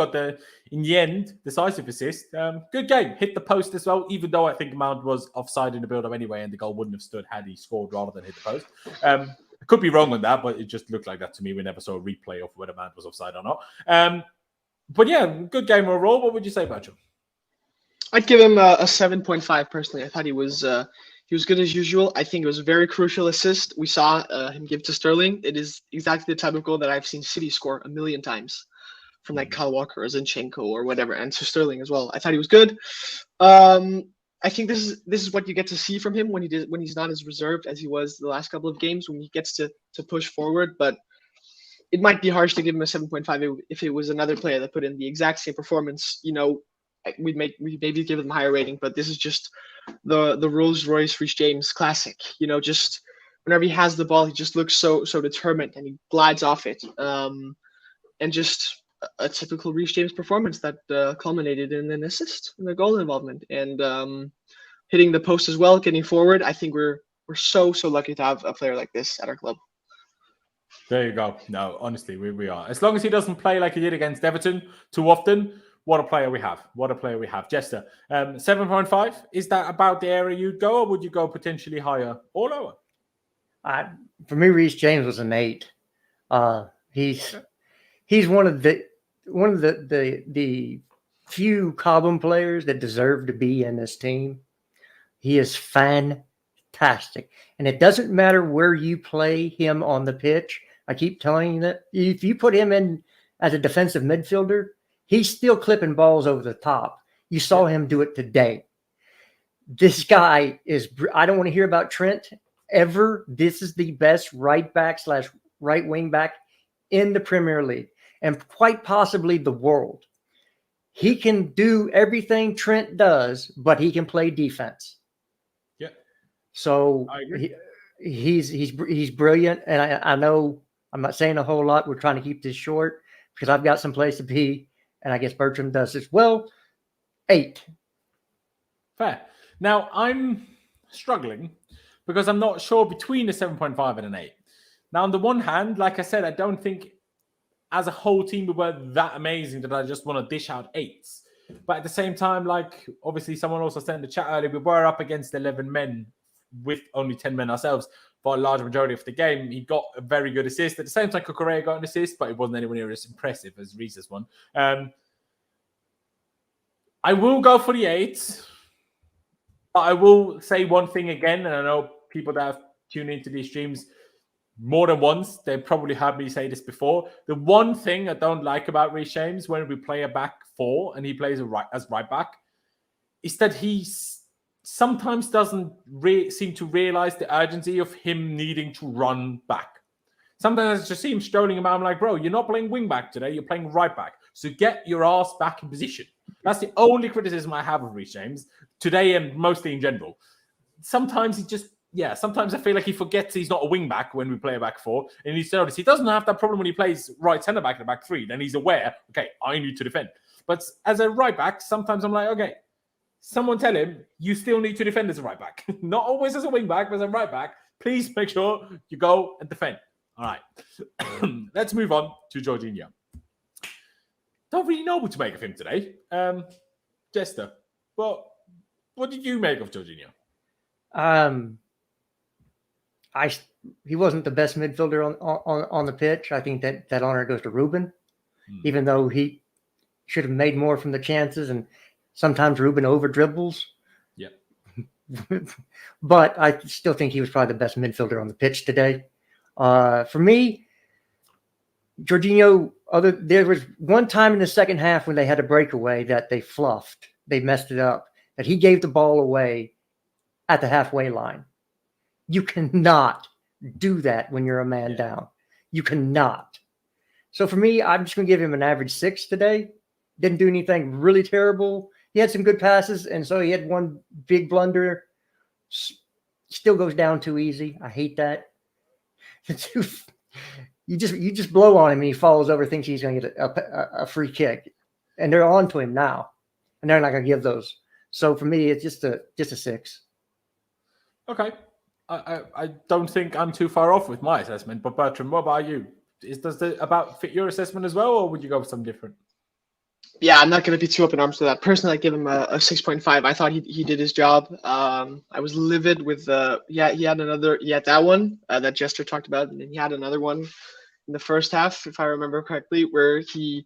in the end, decisive assist. Good game. Hit the post as well, even though I think Mount was offside in the build-up anyway and the goal wouldn't have stood had he scored rather than hit the post. I could be wrong on that, but it just looked like that to me. We never saw a replay of whether Mount was offside or not. But yeah, good game overall. What would you say, Bertram? I'd give him a 7.5 personally. I thought he was good as usual. I think it was a very crucial assist. We saw him give to Sterling. It is exactly the type of goal that I've seen City score a million times from like Kyle Walker or Zinchenko or whatever, and to Sterling as well. I thought he was good. I think this is what you get to see from him when he's not as reserved as he was the last couple of games, when he gets to push forward. But it might be harsh to give him a 7.5 if it was another player that put in the exact same performance. We maybe give him a higher rating, but this is just the Rolls Royce Reece James classic. Just whenever he has the ball, he just looks so determined and he glides off it. And just a typical Reece James performance that culminated in an assist and a goal involvement and hitting the post as well, getting forward. I think we're so lucky to have a player like this at our club. There you go. No, honestly, we are. As long as he doesn't play like he did against Everton too often. What a player we have. Jester, 7.5. Is that about the area you'd go, or would you go potentially higher or lower? For me, Reece James was an 8. He's one of the few Cobham players that deserve to be in this team. He is fantastic, and it doesn't matter where you play him on the pitch. I keep telling you that if you put him in as a defensive midfielder, he's still clipping balls over the top. You saw him do it today. This guy is – I don't want to hear about Trent ever. This is the best right back / right wing back in the Premier League and quite possibly the world. He can do everything Trent does, but he can play defense. Yeah. So I agree. he's brilliant, and I know I'm not saying a whole lot. We're trying to keep this short because I've got some place to be, and I guess Bertram does as well. 8. Fair. Now, I'm struggling because I'm not sure between a 7.5 and an 8. Now, on the one hand, like I said, I don't think as a whole team we were that amazing that I just want to dish out 8s. But at the same time, like obviously someone also said in the chat earlier, we were up against 11 men with only 10 men ourselves for a large majority of the game. He got a very good assist. At the same time, Cucurella got an assist, but it wasn't anywhere near as impressive as Reece's one. I will go for the 8. But I will say one thing again, and I know people that have tuned into these streams more than once, they probably heard me say this before. The one thing I don't like about Reece James when we play a back 4 and he plays as right back is that he sometimes doesn't seem to realize the urgency of him needing to run back. Sometimes I just see him strolling about. I'm like, bro, you're not playing wing back today. You're playing right back. So get your ass back in position. That's the only criticism I have of Reece James today and mostly in general. Sometimes sometimes I feel like he forgets he's not a wing back when we play a back 4. And he doesn't have that problem when he plays right centre back in the back 3. Then he's aware, okay, I need to defend. But as a right back, sometimes I'm like, okay, someone tell him you still need to defend as a right back. Not always as a wing back, but as a right back. Please make sure you go and defend. All right. Let's move on to Jorginho. Don't really know what to make of him today. Jester, what did you make of Jorginho? He wasn't the best midfielder on the pitch. I think that honor goes to Ruben, even though he should have made more from the chances, and sometimes Ruben over dribbles. Yeah. But I still think he was probably the best midfielder on the pitch today. For me, Jorginho, there was one time in the second half when they had a breakaway that they fluffed. They messed it up. That he gave the ball away at the halfway line. You cannot do that when you're a man down. You cannot. So for me, I'm just going to give him an average 6 today. Didn't do anything really terrible. He had some good passes, and so he had one big blunder. Still goes down too easy. I hate that. You just blow on him and he falls over, thinks he's going to get a free kick, and they're on to him now, and they're not going to give those. So for me, it's just a 6. Okay, I don't think I'm too far off with my assessment. But Bertram, what about you? Does it about fit your assessment as well, or would you go for something different? Yeah, I'm not going to be too up in arms with that. Personally, I give him a 6.5. I thought he did his job. I was livid with he had that one that Jester talked about, and then he had another one in the first half, if I remember correctly, where he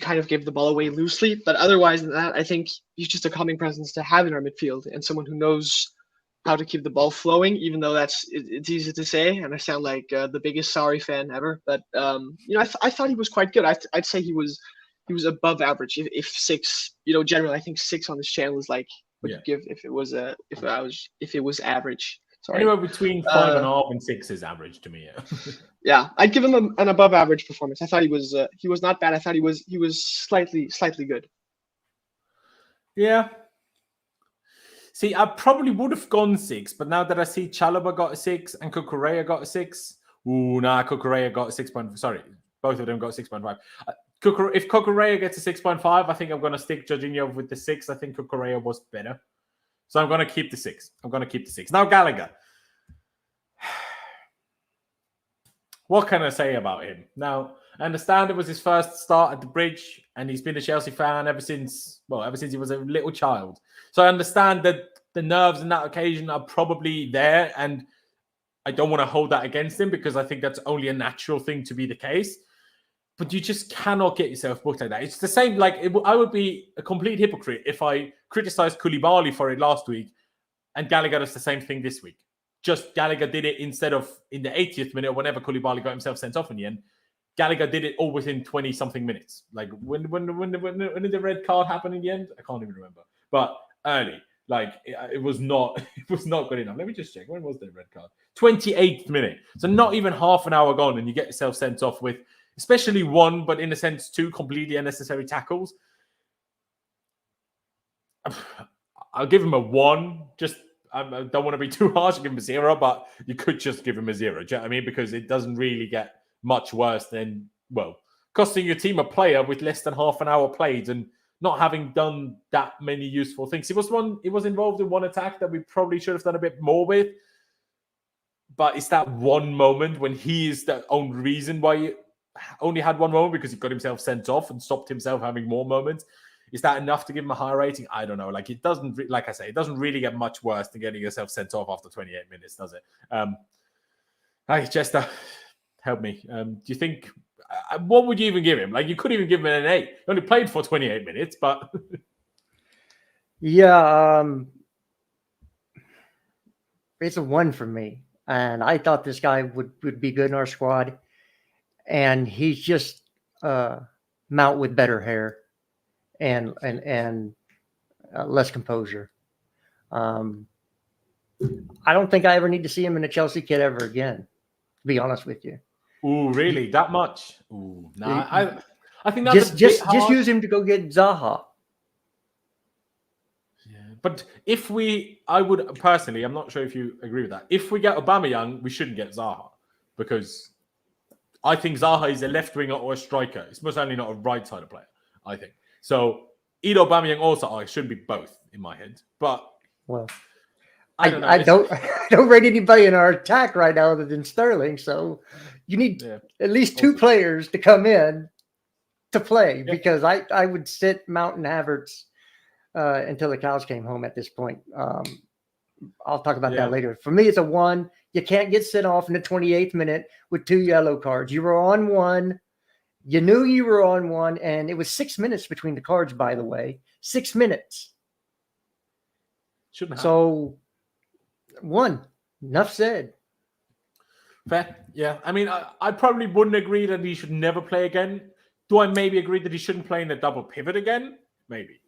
kind of gave the ball away loosely. But otherwise than that, I think he's just a calming presence to have in our midfield and someone who knows how to keep the ball flowing, even though it's easy to say, and I sound like the biggest Sarri fan ever. But I thought he was quite good. I'd say he was above average. If 6, generally I think 6 on this channel is like what you give if it was average. Sorry. Anywhere between 5.5 and 6 is average to me. Yeah, I'd give him an above average performance. I thought he was not bad. I thought he was slightly good. Yeah. See, I probably would have gone 6, but now that I see Chalobah got a 6 and Cucurella got a 6, Cucurella got a 6. Sorry, both of them got 6.5. If Cucurella gets a 6.5, I think I'm going to stick Jorginho with the 6. I think Cucurella was better. So I'm going to keep the 6. Now, Gallagher. What can I say about him? Now, I understand it was his first start at the Bridge, and he's been a Chelsea fan ever since he was a little child. So I understand that the nerves in that occasion are probably there, and I don't want to hold that against him because I think that's only a natural thing to be the case. But you just cannot get yourself booked like that. It's the same, I would be a complete hypocrite if I criticized Koulibaly for it last week and Gallagher does the same thing this week. Just Gallagher did it instead of in the 80th minute, whenever Koulibaly got himself sent off in the end. Gallagher did it all within 20-something minutes. Like when did the red card happen in the end? I can't even remember. But early, it was not good enough. Let me just check. When was the red card? 28th minute. So not even half an hour gone, and you get yourself sent off with, especially one, but in a sense, 2 completely unnecessary tackles. I'll give him a 1. I don't want to be too harsh and give him a 0, but you could just give him a 0. Do you know what I mean? Because it doesn't really get much worse than, well, costing your team a player with less than half an hour played and not having done that many useful things. He was involved in one attack that we probably should have done a bit more with. But it's that one moment when he is the only reason why he only had one moment, because he got himself sent off and stopped himself having more moments. Is that enough to give him a higher rating? I don't know. Like, it doesn't, like I say, it doesn't really get much worse than getting yourself sent off after 28 minutes, does it? Hey, Chester, help me. Do you think, what would you even give him? Like, you could even give him an 8. He only played for 28 minutes, but... Yeah, it's a 1 for me. And I thought this guy would be good in our squad. And he's just Mount with better hair and less composure. I don't think I ever need to see him in a Chelsea kit ever again, to be honest with you. Ooh, really? That much? Ooh, nah. I think that's just use him to go get Zaha. Yeah, but I would personally, I'm not sure if you agree with that. If we get Aubameyang, we shouldn't get Zaha, because I think Zaha is a left winger or a striker. It's most certainly not a right sided player, I think. So either Aubameyang or Zaha, should be both in my head. But well, I don't know. I don't rate anybody in our attack right now other than Sterling. So you need at least 2 players to come in to play, because I would sit Mount and Havertz until the cows came home at this point. I'll talk about that later. For me, it's a 1. You can't get sent off in the 28th minute with 2 yellow cards. You were on 1. You knew you were on 1, and it was 6 minutes between the cards, by the way. 6 minutes. Shouldn't have. So, 1. Enough said. Fair. Yeah. I mean, I probably wouldn't agree that he should never play again. Do I maybe agree that he shouldn't play in a double pivot again? Maybe.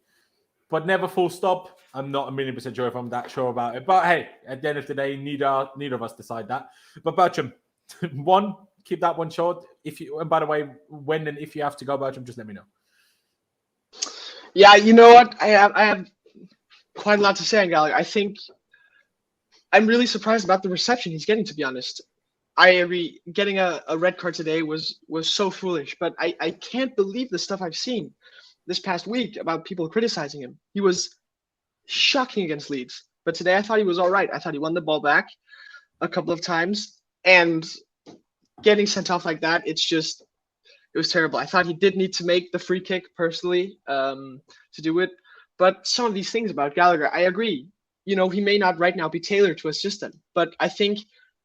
But never full stop. I'm not 1,000,000% sure if I'm that sure about it. But hey, at the end of the day, neither of us decide that. But Bertram, 1, keep that one short. And by the way, when and if you have to go, Bertram, just let me know. Yeah, you know what? I have quite a lot to say on Gallagher. I think I'm really surprised about the reception he's getting, to be honest. I agree. Getting a red card today was so foolish, but I can't believe the stuff I've seen this past week about people criticizing him. He was shocking against Leeds, but today I thought he was all right. I thought he won the ball back a couple of times, and getting sent off like that, it was terrible. I thought he did need to make the free kick personally to do it, but some of these things about Gallagher, I agree. You know, he may not right now be tailored to a system, but I think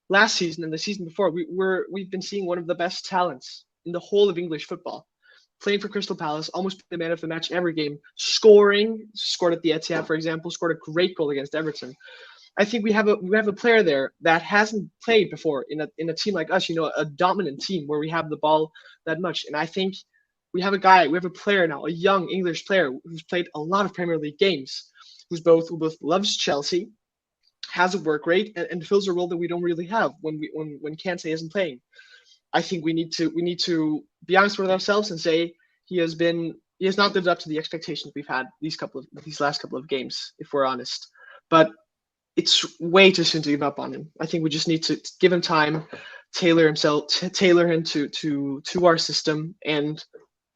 last season and the season before, we've been seeing one of the best talents in the whole of English football. Playing for Crystal Palace, almost the man of the match every game, scored at the Etihad, for example, scored a great goal against Everton. I think we have a player there that hasn't played before in a team like us, you know, a dominant team where we have the ball that much. And I think we have a player now, a young English player who's played a lot of Premier League games, who both loves Chelsea, has a work rate, and fills a role that we don't really have when Kante isn't playing. I think we need to be honest with ourselves and say he has not lived up to the expectations we've had these last couple of games, if we're honest. But it's way too soon to give up on him. I think we just need to give him time, tailor him to our system, and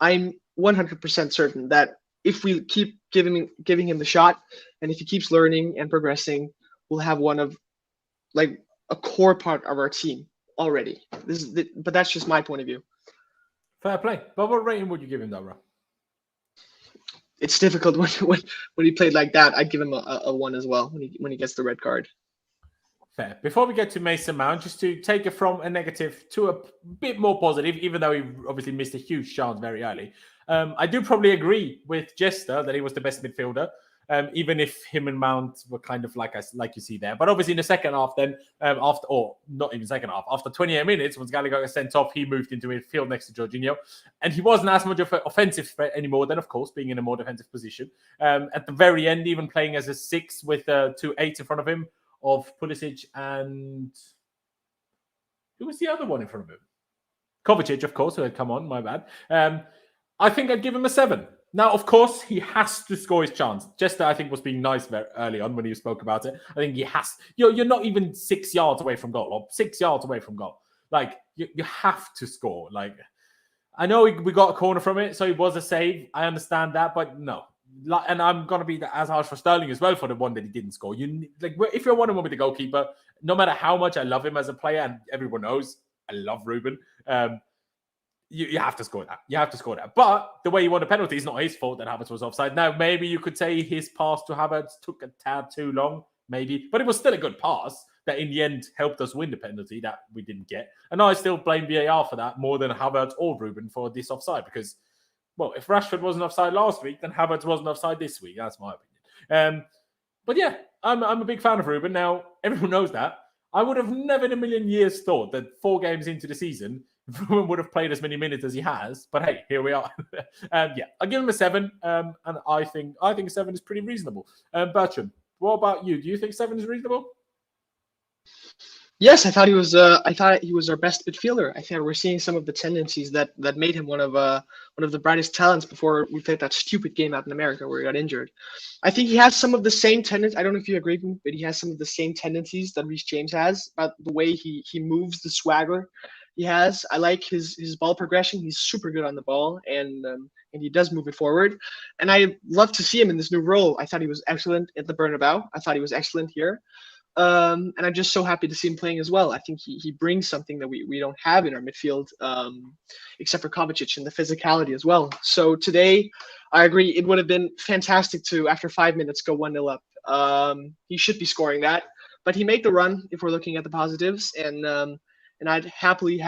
I'm 100% certain that if we keep giving him the shot, and if he keeps learning and progressing, we'll have one of like a core part of our team already. But that's just my point of view. Fair play. But what rating would you give him, though, bro? It's difficult when he played like that. I'd give him a 1 as well when he gets the red card. Fair. Before we get to Mason Mount, just to take it from a negative to a bit more positive, even though he obviously missed a huge chance very early. I do probably agree with Jester that he was the best midfielder. Even if him and Mount were kind of like you see there. But obviously in the second half then, after 28 minutes, once Gallagher got sent off, he moved into midfield next to Jorginho. And he wasn't as much of an offensive threat anymore than, of course, being in a more defensive position. At the very end, even playing as a 6 with 2 8s in front of him of Pulisic and... Who was the other one in front of him? Kovacic, of course, who had come on, my bad. I think I'd give him a 7. Now, of course, he has to score his chance. Jester, I think, was being nice very early on when he spoke about it. I think he has. You're not even 6 yards away from goal, or 6 yards away from goal. Like, you have to score. Like, I know we got a corner from it, so it was a save. I understand that, but no. And I'm going to be as harsh for Sterling as well for the one that he didn't score. If you're 1-1 with the goalkeeper, no matter how much I love him as a player, and everyone knows I love Ruben, you have to score that. You have to score that. But the way he won the penalty is not his fault that Havertz was offside. Now, maybe you could say his pass to Havertz took a tad too long, maybe. But it was still a good pass that in the end helped us win the penalty that we didn't get. And I still blame VAR for that more than Havertz or Ruben for this offside because, well, if Rashford wasn't offside last week, then Havertz wasn't offside this week. That's my opinion. But yeah, I'm a big fan of Ruben. Now, everyone knows that. I would have never in a million years thought that 4 games into the season, Ruben would have played as many minutes as he has. But hey, here we are. Yeah, I'll give him a 7. And I think 7 is pretty reasonable. Bertram, what about you? Do you think 7 is reasonable? Yes, I thought he was. I thought he was our best midfielder. I think we're seeing some of the tendencies that made him one of the brightest talents before we played that stupid game out in America where he got injured. I think he has some of the same tendencies. I don't know if you agree with me, but he has some of the same tendencies that Reece James has about the way he moves, the swagger he has. I like his ball progression. He's super good on the ball, and he does move it forward. And I love to see him in this new role. I thought he was excellent at the Bernabeu. I thought he was excellent here. And I'm just so happy to see him playing as well. I think he brings something that we don't have in our midfield, except for Kovacic, and the physicality as well. So today, I agree, it would have been fantastic to, after 5 minutes, go 1-0 up. He should be scoring that. But he made the run, if we're looking at the positives, and I'd happily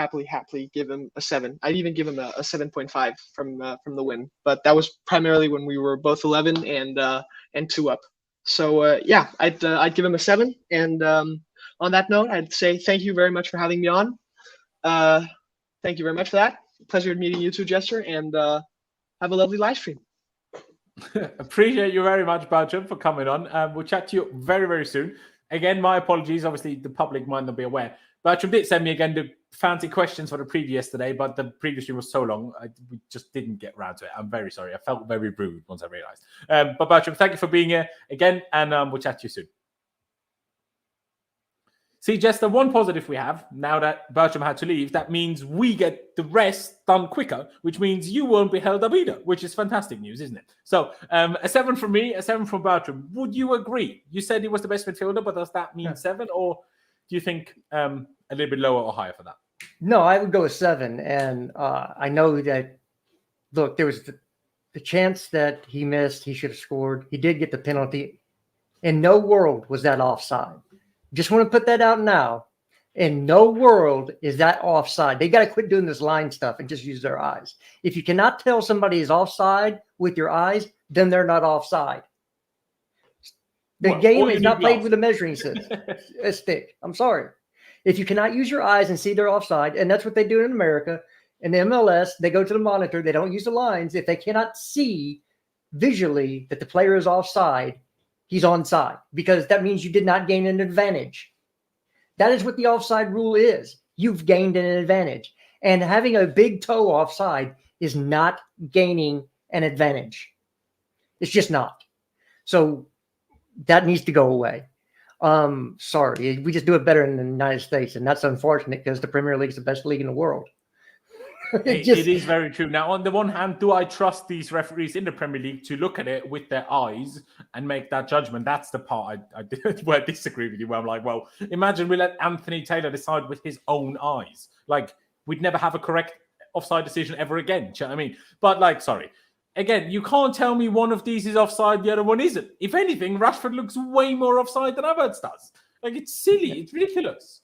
give him a 7. I'd even give him a 7.5 from the win. But that was primarily when we were both 11 and 2 up. So yeah, I'd give him a 7. And on that note, I'd say thank you very much for having me on. Thank you very much for that. Pleasure meeting you too, Jester, and have a lovely live stream. Appreciate you very much, Bertram, for coming on. We'll chat to you very, very soon. Again, my apologies. Obviously, the public might not be aware. Bertram did send me again the fancy questions for the preview yesterday, but the preview stream was so long, we just didn't get around to it. I'm very sorry. I felt very rude once I realized. But Bertram, thank you for being here again, and we'll chat to you soon. See, just the one positive we have, now that Bertram had to leave, that means we get the rest done quicker, which means you won't be held up either, which is fantastic news, isn't it? So, a 7 from me, a 7 from Bertram. Would you agree? You said he was the best midfielder, but does that mean 7, or do you think a little bit lower or higher for that? No, I would go with 7. And I know that, look, there was the chance that he missed. He should have scored. He did get the penalty. In no world was that offside. Just want to put that out now. In no world is that offside. They got to quit doing this line stuff and just use their eyes. If you cannot tell somebody is offside with your eyes, then they're not offside. The game is not played with a measuring stick. I'm sorry. If you cannot use your eyes and see they're offside, and that's what they do in America, in the MLS, they go to the monitor. They don't use the lines. If they cannot see visually that the player is offside, he's onside, because that means you did not gain an advantage. That is what the offside rule is. You've gained an advantage. And having a big toe offside is not gaining an advantage. It's just not. So that needs to go away. Sorry, we just do it better in the United States, and that's unfortunate because the Premier League is the best league in the world. It is very true. Now, on the one hand, do I trust these referees in the Premier League to look at it with their eyes and make that judgment? That's the part I where I disagree with you, where I'm like, well, imagine we let Anthony Taylor decide with his own eyes. Like, we'd never have a correct offside decision ever again. Do you know what I mean? But, like, sorry. Again, you can't tell me one of these is offside, the other one isn't. If anything, Rashford looks way more offside than Havertz does. Like, it's silly. It's ridiculous.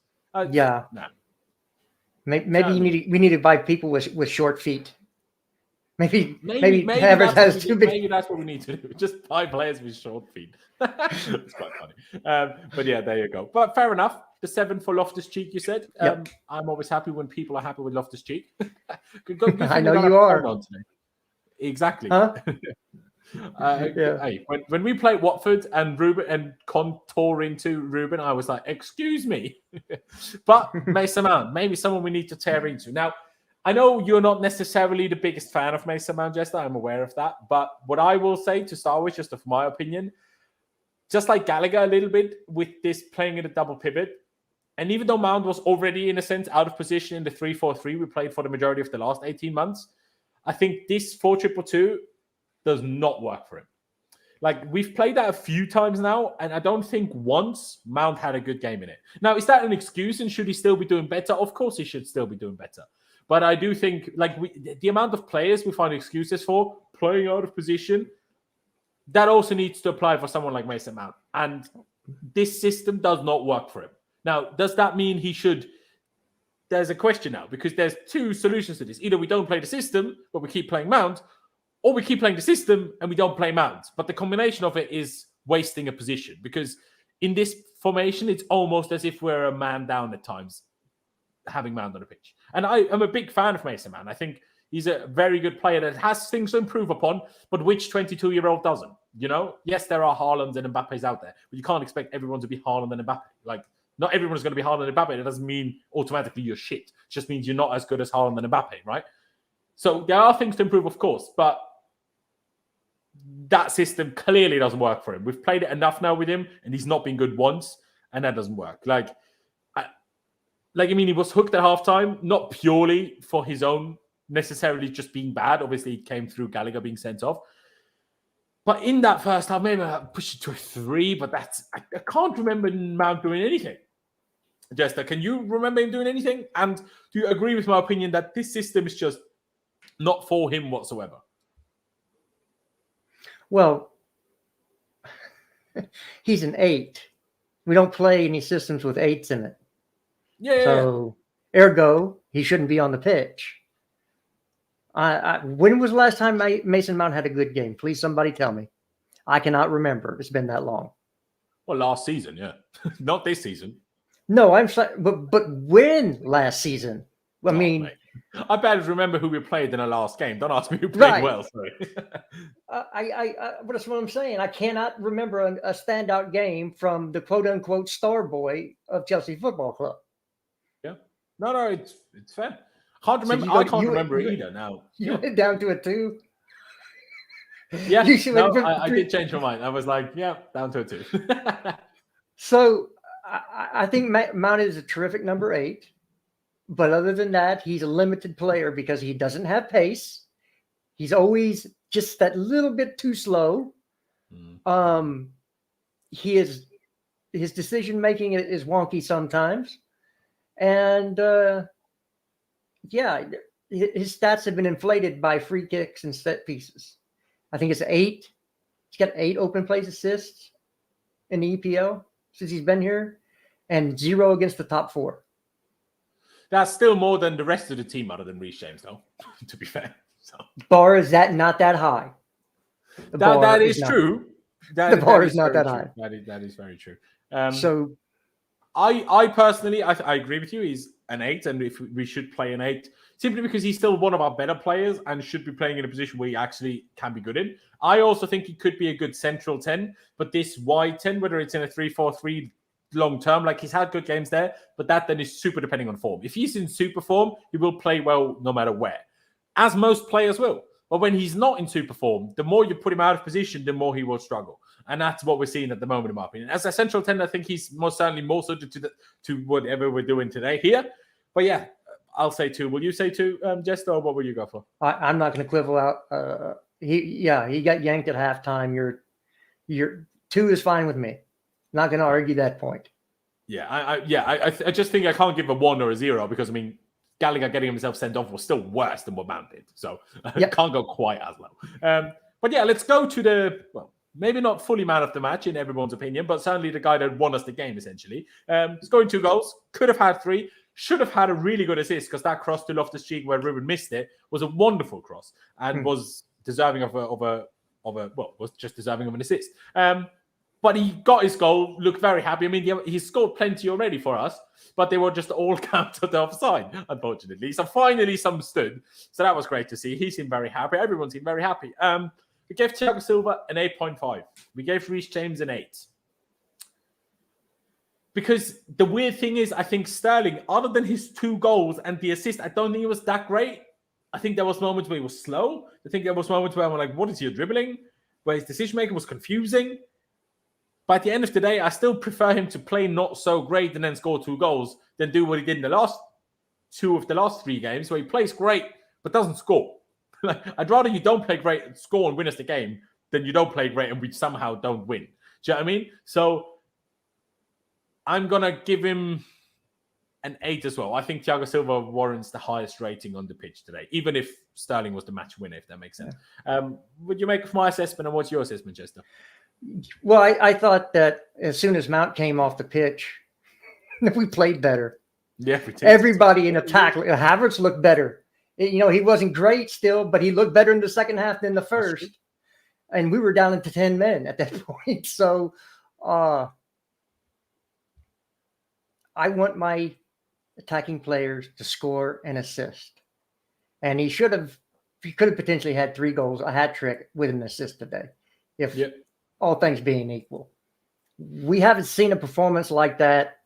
Yeah. No. Maybe we need to buy people with short feet. Maybe Havertz has too big. Maybe that's what we need to do. Just buy players with short feet. It's quite funny. But yeah, there you go. But fair enough. The 7 for Loftus-Cheek, you said. Yep. I'm always happy when people are happy with Loftus-Cheek. I know you are. Exactly. Huh? Yeah. Hey, when we played Watford and Ruben and tore into Ruben, I was like, excuse me. But Mason Mount, maybe someone we need to tear into. Now, I know you're not necessarily the biggest fan of Mason Mount, Jester. I'm aware of that. But what I will say to start with, just of my opinion, just like Gallagher a little bit with this playing in a double pivot, and even though Mount was already, in a sense, out of position in the 3-4-3 we played for the majority of the last 18 months, I think this 4-2-2 does not work for him. Like, we've played that a few times now, and I don't think once Mount had a good game in it. Now, is that an excuse, and should he still be doing better? Of course he should still be doing better. But I do think, like, the amount of players we find excuses for playing out of position, that also needs to apply for someone like Mason Mount. And this system does not work for him. Now, does that mean he should... There's a question now, because there's two solutions to this. Either we don't play the system, but we keep playing Mount, or we keep playing the system and we don't play Mount. But the combination of it is wasting a position, because in this formation, it's almost as if we're a man down at times, having Mount on the pitch. And I am a big fan of Mason Mount. I think he's a very good player that has things to improve upon, but which 22-year-old doesn't? You know, yes, there are Haalands and Mbappes out there, but you can't expect everyone to be Haaland and Mbappe. Like, not everyone's going to be Haaland and Mbappe. It doesn't mean automatically you're shit. It just means you're not as good as Haaland and Mbappe, right? So there are things to improve, of course, but that system clearly doesn't work for him. We've played it enough now with him, and he's not been good once, and that doesn't work. I mean, he was hooked at halftime, not purely for his own necessarily just being bad. Obviously, it came through Gallagher being sent off. But in that first half, maybe I pushed it to a 3, but I can't remember Mount doing anything. Jester, can you remember him doing anything? And do you agree with my opinion that this system is just not for him whatsoever? Well, he's an 8. We don't play any systems with 8s in it. Yeah. So, ergo, he shouldn't be on the pitch. When was the last time Mason Mount had a good game? Please, somebody tell me. I cannot remember. It's been that long. Well, last season, yeah. Not this season. No, I'm sorry, but when last season? I mean... Mate. I better remember who we played in the last game. Don't ask me who played well. Sorry. That's what I'm saying. I cannot remember a standout game from the quote-unquote star boy of Chelsea Football Club. Yeah. No, it's fair. Can't remember. I can't remember it either now. You went down to a 2? Yeah. I did change my mind. I was like, yeah, down to a 2. So I think Mount is a terrific number 8. But other than that, he's a limited player because he doesn't have pace. He's always just that little bit too slow. His decision making is wonky sometimes, and his stats have been inflated by free kicks and set pieces. I think it's 8. He's got 8 open plays assists in the EPL since he's been here, and 0 against the top 4. That's still more than the rest of the team, other than Reece James, though, to be fair. So. Bar is not that high. That is true. The bar is not that high. That is very true. So I personally, I agree with you. He's an 8, and if we should play an 8, simply because he's still one of our better players and should be playing in a position where he actually can be good in. I also think he could be a good central 10, but this wide 10, whether it's in a 3-4-3 long term, like he's had good games there, but that then is super depending on form. If he's in super form, he will play well no matter where, as most players will. But when he's not in super form, the more you put him out of position, the more he will struggle. And that's what we're seeing at the moment, in my opinion. As a central 10, I think he's most certainly more suited to whatever we're doing today here. But yeah, I'll say 2. Will you say 2, Jester, or what will you go for? I'm not going to quibble out. He got yanked at halftime. Your 2 is fine with me. Not going to argue that point. Yeah, I just think I can't give a 1 or a 0 because, I mean, Gallagher getting himself sent off was still worse than what Mount did. So I can't go quite as low. But yeah, let's go to maybe not fully man of the match in everyone's opinion, but certainly the guy that won us the game, essentially. Scoring 2 goals, could have had 3, should have had a really good assist because that cross to Loftus-Cheek where Ruben missed it was a wonderful cross and was deserving was just deserving of an assist. But he got his goal, looked very happy. I mean, he scored plenty already for us, but they were just all counted offside, unfortunately. So finally some stood. So that was great to see. He seemed very happy. Everyone seemed very happy. We gave Thiago Silva an 8.5. We gave Reece James an 8. Because the weird thing is, I think Sterling, other than his 2 goals and the assist, I don't think he was that great. I think there was moments where he was slow. I think there was moments where I'm like, what is he dribbling? Where his decision-making was confusing. But at the end of the day, I still prefer him to play not so great and then score 2 goals than do what he did in the last 2 of the last 3 games, where he plays great but doesn't score. I'd rather you don't play great and score and win us the game than you don't play great and we somehow don't win. Do you know what I mean? So I'm going to give him an 8 as well. I think Thiago Silva warrants the highest rating on the pitch today, even if Sterling was the match winner, if that makes sense. Would you make of my assessment, and what's your assessment, Chester? Well, I thought that as soon as Mount came off the pitch, we played better. Yeah, everybody in attack. Havertz looked better. He wasn't great still, but he looked better in the second half than the first. And we were down to 10 men at that point. So I want my attacking players to score and assist. And he could have potentially had 3 goals, a hat trick with an assist today, if all things being equal. We haven't seen a performance like that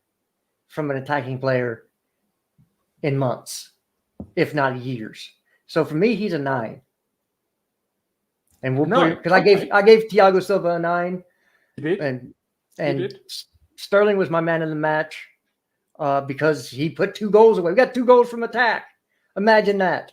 from an attacking player in months, if not years. So for me, he's a 9. And we'll put it, because I gave Thiago Silva a 9. You did? And Sterling was my man of the match because he put 2 goals away. We got 2 goals from attack. Imagine that.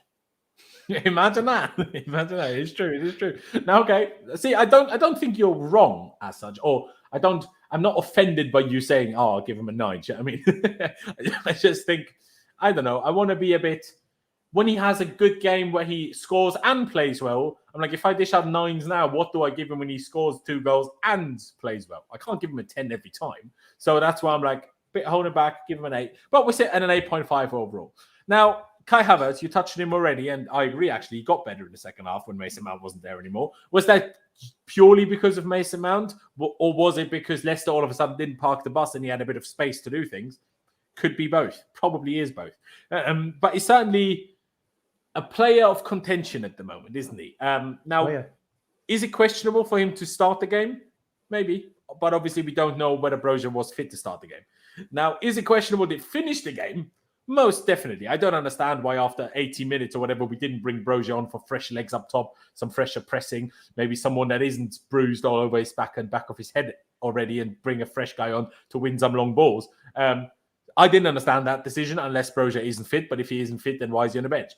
Imagine that. It's true. It is true. Now, okay. See, I don't think you're wrong as such, or I'm not offended by you saying, "Oh, I'll give him a 9." Do you know what I mean? I just think, I don't know. I want to be a bit. When he has a good game where he scores and plays well, I'm like, if I dish out 9s now, what do I give him when he scores 2 goals and plays well? I can't give him a 10 every time. So that's why I'm like, a bit holding back, give him an 8. But we're sitting at an 8.5 overall. Now, Kai Havertz, you touched on him already, and I agree, actually, he got better in the second half when Mason Mount wasn't there anymore. Was that purely because of Mason Mount, or was it because Leicester all of a sudden didn't park the bus and he had a bit of space to do things? Could be both. Probably is both. But he's certainly a player of contention at the moment, isn't he? Is it questionable for him to start the game? Maybe. But obviously, we don't know whether Broja was fit to start the game. Now, is it questionable to finish the game? Most definitely. I don't understand why after 80 minutes or whatever, we didn't bring Broja on for fresh legs up top, some fresher pressing, maybe someone that isn't bruised all over his back and back of his head already, and bring a fresh guy on to win some long balls. I didn't understand that decision unless Broja isn't fit, but if he isn't fit, then why is he on the bench?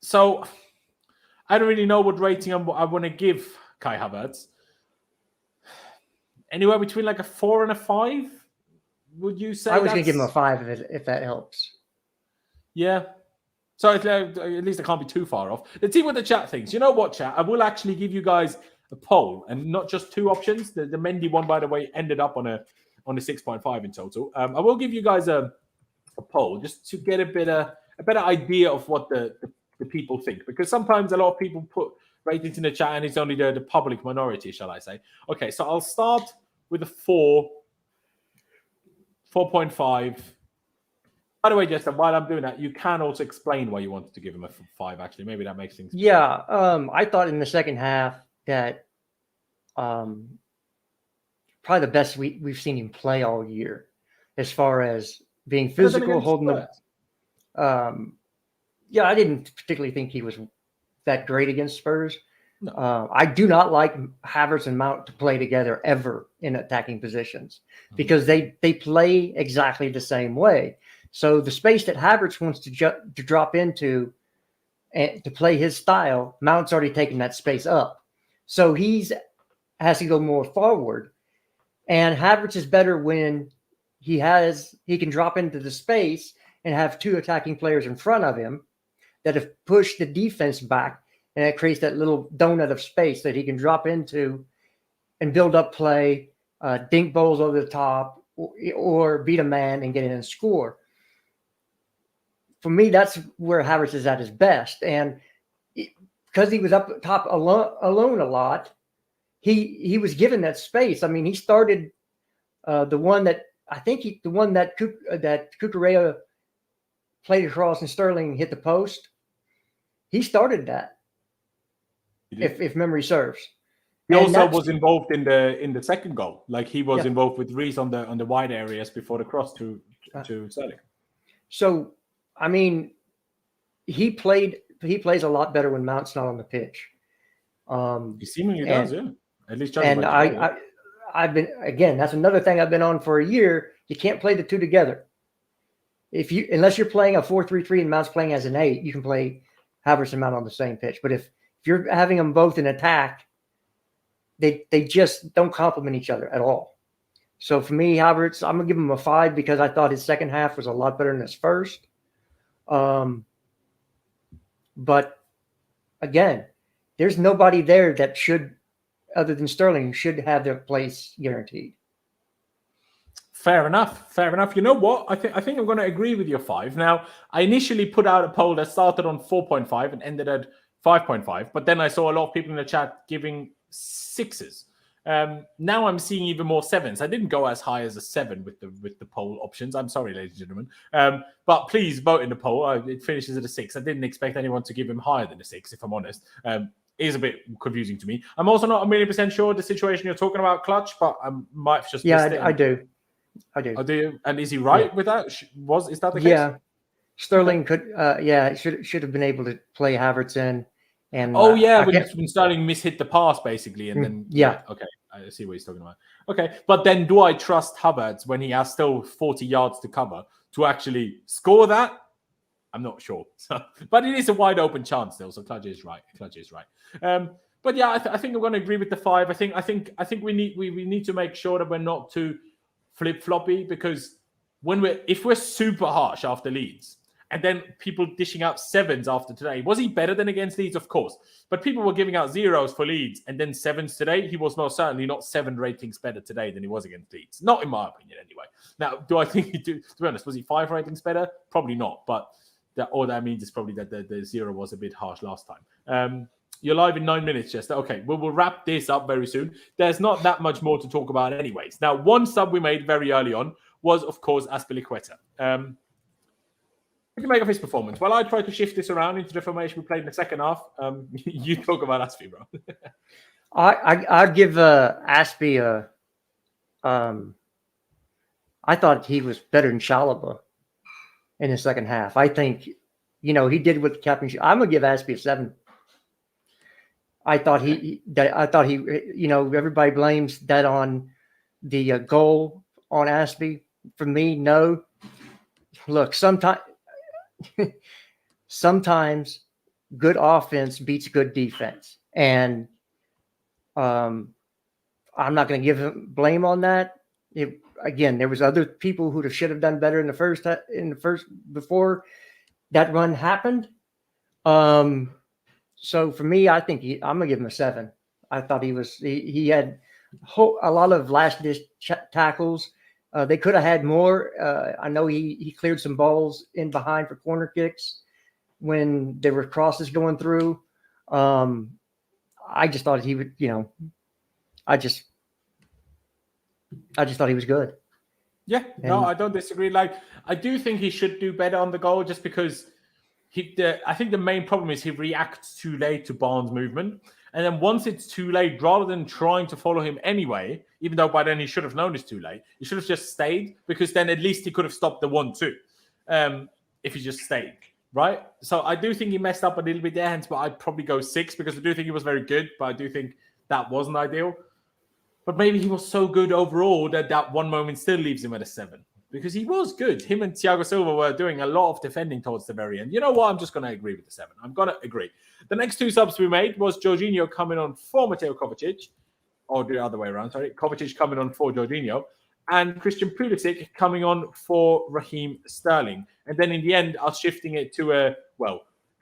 So I don't really know what rating I want to give Kai Havertz. Anywhere between like a 4 and a 5? Would you say? I was going to give him a 5 if that helps. Yeah. So at least I can't be too far off. Let's see what the chat thinks. You know what, chat? I will actually give you guys a poll and not just 2 options. The Mendy one, by the way, ended up on a 6.5 in total. I will give you guys a poll just to get a better idea of what the people think, because sometimes a lot of people put ratings in the chat and it's only the public minority, shall I say. Okay, so I'll start with a 4.5. By the way, Justin, while I'm doing that, you can also explain why you wanted to give him a 5, actually. Maybe that makes things... Yeah, I thought in the second half that probably the best we've seen him play all year, as far as being physical, holding the... I didn't particularly think he was that great against Spurs. No. I do not like Havertz and Mount to play together ever in attacking positions because they play exactly the same way. So the space that Havertz wants to drop into and to play his style, Mount's already taken that space up. So has to go more forward. And Havertz is better when he can drop into the space and have 2 attacking players in front of him that have pushed the defense back, and it creates that little donut of space that he can drop into and build up play, dink balls over the top, or beat a man and get in and score. For me, that's where Havertz is at his best. And because he was up top alone a lot, he was given that space. I mean, he started the one that Cucurella played across and Sterling hit the post. He started that, if memory serves. He And also that's- was involved in the second goal. Like he was Yeah. involved with Reece on the wide areas before the cross to Sterling. So, I mean, he plays a lot better when Mount's not on the pitch. He seemingly and- does, yeah. At least judging And by today. I've been, again, that's another thing I've been on for a year. You can't play the two together. Unless you're playing a 4-3-3 and Mount's playing as an 8, you can play Havertz and Mount on the same pitch. But if you're having them both in attack, they just don't complement each other at all. So for me, Havertz, I'm gonna give him a 5 because I thought his second half was a lot better than his first. But again, there's nobody there that should, other than Sterling, should have their place guaranteed. Fair enough. Fair enough. You know what? I think I'm going to agree with your 5. Now, I initially put out a poll that started on 4.5 and ended at 5.5, but then I saw a lot of people in the chat giving 6s. Now I'm seeing even more 7s. I didn't go as high as a 7 with the poll options. I'm sorry, ladies and gentlemen. But please vote in the poll. It finishes at a 6. I didn't expect anyone to give him higher than a 6, if I'm honest. It is a bit confusing to me. I'm also not 1,000,000% sure the situation you're talking about, Clutch, but I might have just missed it. I do. Oh, do you? And is he right with that? Is that the case? Yeah. Sterling could, should have been able to play Havertz in. And when Sterling mishit the pass, basically, and then okay, I see what he's talking about. Okay, but then do I trust Havertz when he has still 40 yards to cover to actually score that? I'm not sure, but it is a wide open chance still. So Clutch is right. But yeah, I think I'm going to agree with the 5. I think we need to make sure that we're not too flip floppy, because if we're super harsh after Leeds, and then people dishing out 7s after today. Was he better than against Leeds? Of course. But people were giving out 0s for Leeds and then 7s today. He was most certainly not 7 ratings better today than he was against Leeds. Not in my opinion, anyway. Now, do I think he did? To be honest, was he 5 ratings better? Probably not. But all that means is probably that the 0 was a bit harsh last time. You're live in 9 minutes, Chester. Okay, we will wrap this up very soon. There's not that much more to talk about anyways. Now, one sub we made very early on was, of course, Azpilicueta. What do you make of his performance? Well, I tried to shift this around into the formation we played in the second half. You talk about Aspie, bro. I'd give Aspie a. I thought he was better than Chalobah in the second half. I think, he did with the captainship. I'm gonna give Aspie a 7. I thought he, everybody blames that on the goal on Aspie. For me, no. Look, sometimes good offense beats good defense, and I'm not going to give him blame on that. Again, there was other people who should have done better in the first before that run happened. So for me, I think I'm gonna give him a 7. I thought he had a lot of last ditch tackles. They could have had more. I know he cleared some balls in behind for corner kicks when there were crosses going through. I just thought he would, I just thought he was good. Yeah, no, I don't disagree. Like, I do think he should do better on the goal, just because I think the main problem is he reacts too late to Barnes' movement. And then once it's too late, rather than trying to follow him anyway, even though by then he should have known it's too late, he should have just stayed, because then at least he could have stopped the 1-2 if he just stayed, right? So I do think he messed up a little bit there, hence, but I'd probably go 6, because I do think he was very good, but I do think that wasn't ideal. But maybe he was so good overall that one moment still leaves him at a 7. Because he was good. Him and Thiago Silva were doing a lot of defending towards the very end. You know what? I'm just going to agree with the 7. I'm going to agree. The next 2 subs we made was Jorginho coming on for Mateo Kovacic. Or the other way around, sorry. Kovacic coming on for Jorginho. And Christian Pulisic coming on for Raheem Sterling. And then in the end, us shifting it to a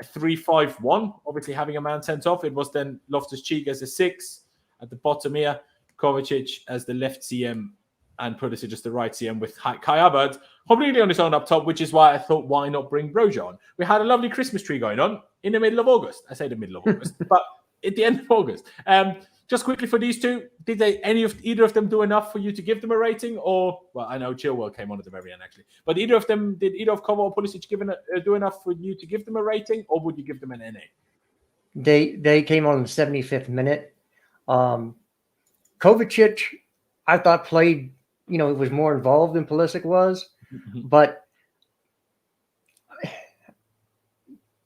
3-5-1. Obviously having a man sent off. It was then Loftus-Cheek as a 6 at the bottom here. Kovacic as the left CM. And Pulisic just the right CM with Kai Havertz completely on his own up top, which is why I thought, why not bring Broja on? We had a lovely Christmas tree going on in the middle of August. I say the middle of August, but at the end of August. Just quickly for these two, did either of them do enough for you to give them a rating? Or, well, I know Chilwell came on at the very end, actually. But did either of Kova or Pulisic do enough for you to give them a rating? Or would you give them an NA? They came on in the 75th minute. Kovacic, I thought played, was more involved than Pulisic was, but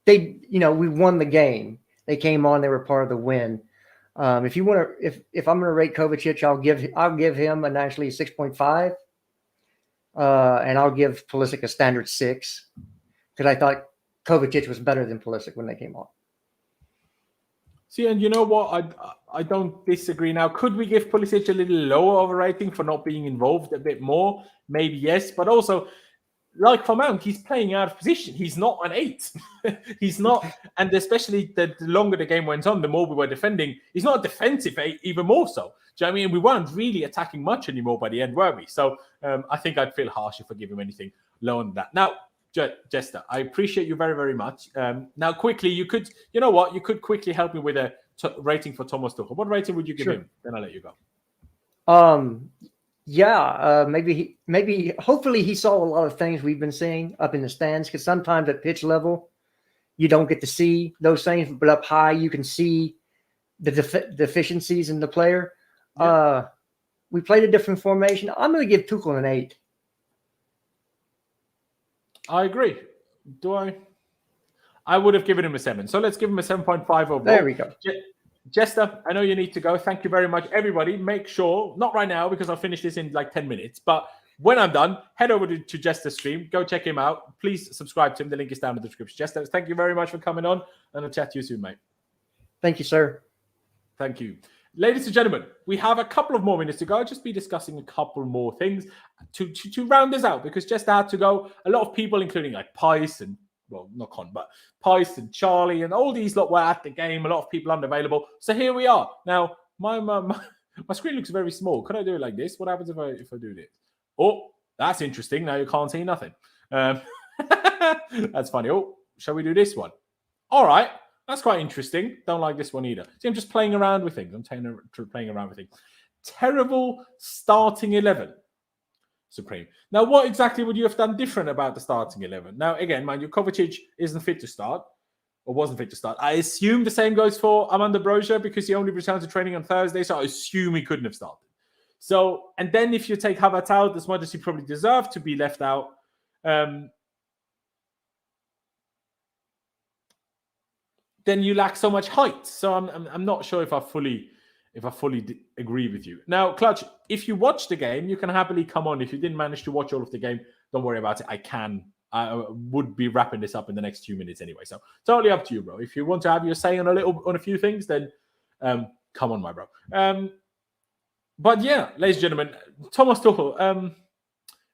we won the game. They came on, they were part of the win. If I'm going to rate Kovacic, I'll give him actually 6.5. And I'll give Pulisic a standard 6 because I thought Kovacic was better than Pulisic when they came on. See, and you know what? I don't disagree now. Could we give Pulisic a little lower of a rating for not being involved a bit more? Maybe yes, but also, like for Mount, he's playing out of position. He's not an 8. He's not, and especially the longer the game went on, the more we were defending. He's not a defensive 8, even more so. Do you know what I mean? We weren't really attacking much anymore by the end, were we? So I think I'd feel harsh if I give him anything lower than that. Now, Jester, I appreciate you very, very much. Now, quickly, you could quickly help me with a rating for Thomas Tuchel. What rating would you give him? Then I'll let you go. Hopefully he saw a lot of things we've been seeing up in the stands, because sometimes at pitch level, you don't get to see those things, but up high, you can see the deficiencies in the player. Yeah. We played a different formation. I'm going to give Tuchel an 8. I agree. I would have given him a 7. So let's give him a 7.5 overall. There we go. Jester, I know you need to go. Thank you very much. Everybody, make sure, not right now because I'll finish this in like 10 minutes, but when I'm done, head over to Jester's stream. Go check him out. Please subscribe to him. The link is down in the description. Jester, thank you very much for coming on, and I'll chat to you soon, mate. Thank you, sir. Thank you. Ladies and gentlemen, we have a couple of more minutes to go. I'll just be discussing a couple more things to round this out, because Jester had to go. A lot of people, including like Pice and, well, not Con, but Pice and Charlie and all these lot were at the game. A lot of people unavailable. So here we are. Now, my screen looks very small. Could I do it like this? What happens if I do this? Oh, that's interesting. Now you can't see nothing. That's funny. Oh, shall we do this one? All right. That's quite interesting. Don't like this one either. See, I'm just playing around with things. I'm playing around with things. Terrible starting 11. Supreme. Now, what exactly would you have done different about the starting 11? Now, again, mind you, Kovacic isn't fit to start, or wasn't fit to start. I assume the same goes for Amanda Broja, because he only returned to training on Thursday, so I assume he couldn't have started. So, and then if you take Havertz out, as much as he probably deserved to be left out, then you lack so much height. So I'm not sure if I fully agree with you. Now, Clutch, if you watch the game, you can happily come on. If you didn't manage to watch all of the game, don't worry about it. I would be wrapping this up in the next 2 minutes anyway. So totally up to you, bro. If you want to have your say on a few things, then come on, my bro. But yeah, ladies and gentlemen, Thomas Tuchel,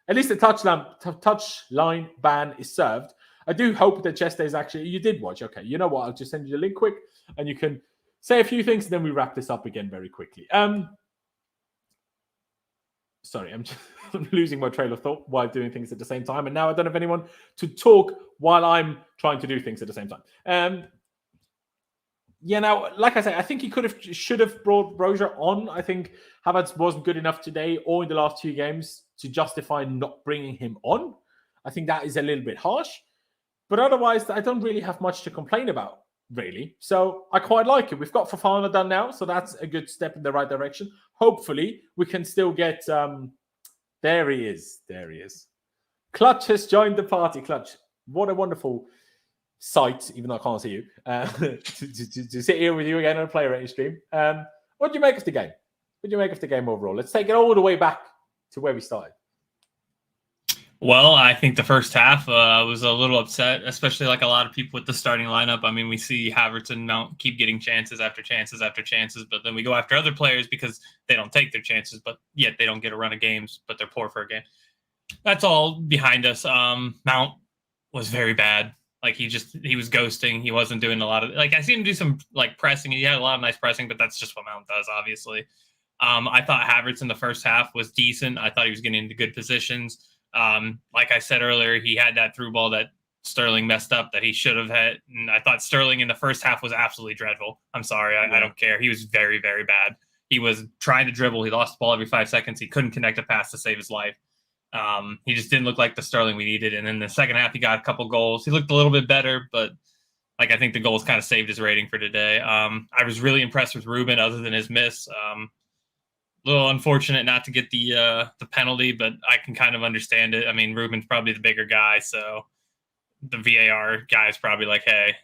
at least the touchline ban is served. I do hope that Chester is actually, you did watch. Okay, you know what? I'll just send you the link quick and you can say a few things and then we wrap this up again very quickly. Sorry, I'm losing my trail of thought while doing things at the same time. And now I don't have anyone to talk while I'm trying to do things at the same time. Yeah, now, like I said, I think he should have brought Broja on. I think Havertz wasn't good enough today or in the last 2 games to justify not bringing him on. I think that is a little bit harsh. But otherwise, I don't really have much to complain about, really. So I quite like it. We've got Fofana done now, so that's a good step in the right direction. Hopefully, we can still get... There he is. There he is. Clutch has joined the party. Clutch, what a wonderful sight, even though I can't see you, to sit here with you again on a player rating stream. What do you make of the game? What do you make of the game overall? Let's take it all the way back to where we started. Well, I think the first half I was a little upset, especially like a lot of people with the starting lineup. I mean, we see Havertz and Mount keep getting chances after chances after chances, but then we go after other players because they don't take their chances, but yet they don't get a run of games, but they're poor for a game. That's all behind us. Mount was very bad. Like he was ghosting. He wasn't doing a lot of, like I seen him do some like pressing. He had a lot of nice pressing, but that's just what Mount does, obviously. I thought Havertz in the first half was decent. I thought he was getting into good positions. Like I said earlier, he had that through ball that Sterling messed up that he should have had. And I thought Sterling in the first half was absolutely dreadful. I'm sorry. I don't care. He was very, very bad. He was trying to dribble. He lost the ball every 5 seconds. He couldn't connect a pass to save his life. He just didn't look like the Sterling we needed. And in the second half, he got a couple goals. He looked a little bit better, but Like, I think the goals kind of saved his rating for today. I was really impressed with Ruben, other than his miss. A little unfortunate not to get the penalty, but I can kind of understand it. I mean, Ruben's probably the bigger guy, so the VAR guy is probably like, hey,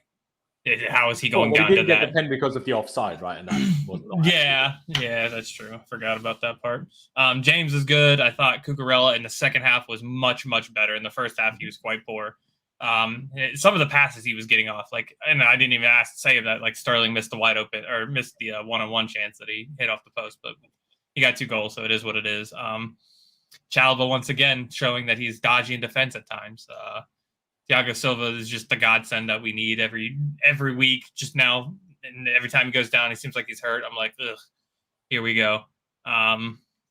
how is he going down he to didn't get that? the pen because of the offside, right? And that wasn't Yeah, that's true. I forgot about that part. James is good. I thought Cucurella in the second half was much, much better. In the first half, he was quite poor. Some of the passes he was getting off, like, and I didn't even say that, like, Sterling missed the wide open or missed the one-on-one chance that he hit off the post, but he got 2 goals, so it is what it is. Chalba once again showing that he's dodgy in defense at times. Thiago Silva is just the godsend that we need every week. Just now, and every time he goes down, he seems like he's hurt. I'm like, ugh, here we go.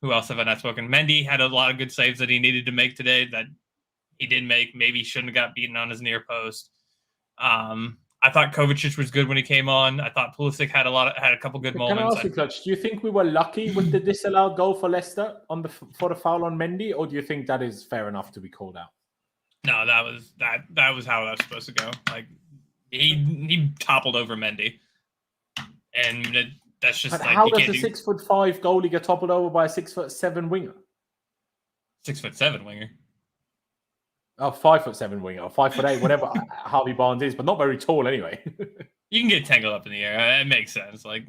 Who else have I not spoken? Mendy had a lot of good saves that he needed to make today that he did make. Maybe he shouldn't have got beaten on his near post. I thought Kovacic was good when he came on. I thought Pulisic had a couple good moments. Can I ask you, Clutch, do you think we were lucky with the disallowed goal for Leicester for the foul on Mendy, or do you think that is fair enough to be called out? No, that was how that was supposed to go. Like, he toppled over Mendy, and that's just But like, how does a 6'5" goalie get toppled over by a 6'7" winger? 6'7" winger. Oh, 5'7" winger, or 5'8", whatever Harvey Barnes is, but not very tall anyway. You can get tangled up in the air. It makes sense. Like,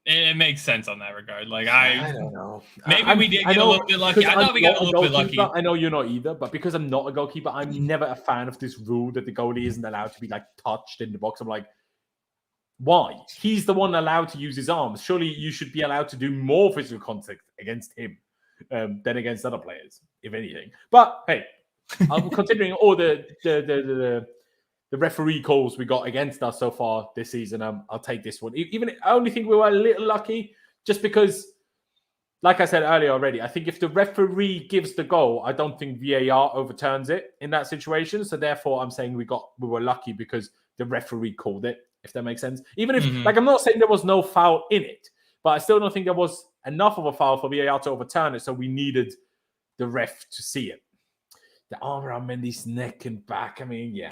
it makes sense on that regard. Like, I don't know. Maybe we did get a little bit lucky. I thought we got a little bit lucky. I know you're not either, but because I'm not a goalkeeper, I'm never a fan of this rule that the goalie isn't allowed to be, like, touched in the box. I'm like, why? He's the one allowed to use his arms. Surely you should be allowed to do more physical contact against him than against other players, if anything. But hey, considering all the referee calls we got against us so far this season, I'll take this one. I only think we were a little lucky, just because, like I said earlier already, I think if the referee gives the goal, I don't think VAR overturns it in that situation. So therefore, I'm saying we were lucky because the referee called it, if that makes sense. Even if, like, I'm not saying there was no foul in it, but I still don't think there was enough of a foul for VAR to overturn it. So we needed the ref to see it. The arm around Mendy's neck and back. I mean, yeah.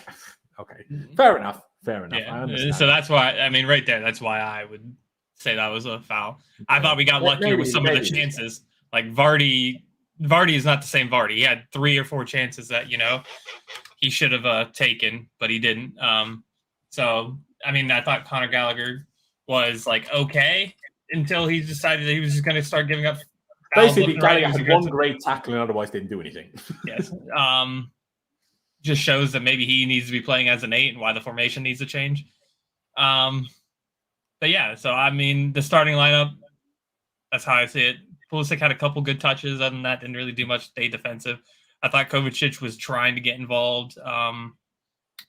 Okay. Fair enough. Yeah. So that's why, I mean, right there, that's why I would say that was a foul. I thought we got luckier with some of the chances. Like, Vardy is not the same Vardy. He had 3 or 4 chances that, he should have taken, but he didn't. So, I mean, I thought Conor Gallagher was, like, okay until he decided that he was just going to start giving up. Basically, Gallagher had one great tackle and otherwise didn't do anything. Yes. Just shows that maybe he needs to be playing as an 8 and why the formation needs to change. But yeah, so I mean, the starting lineup, that's how I see it. Pulisic had a couple good touches. Other than that, didn't really do much. Stay defensive. I thought Kovacic was trying to get involved.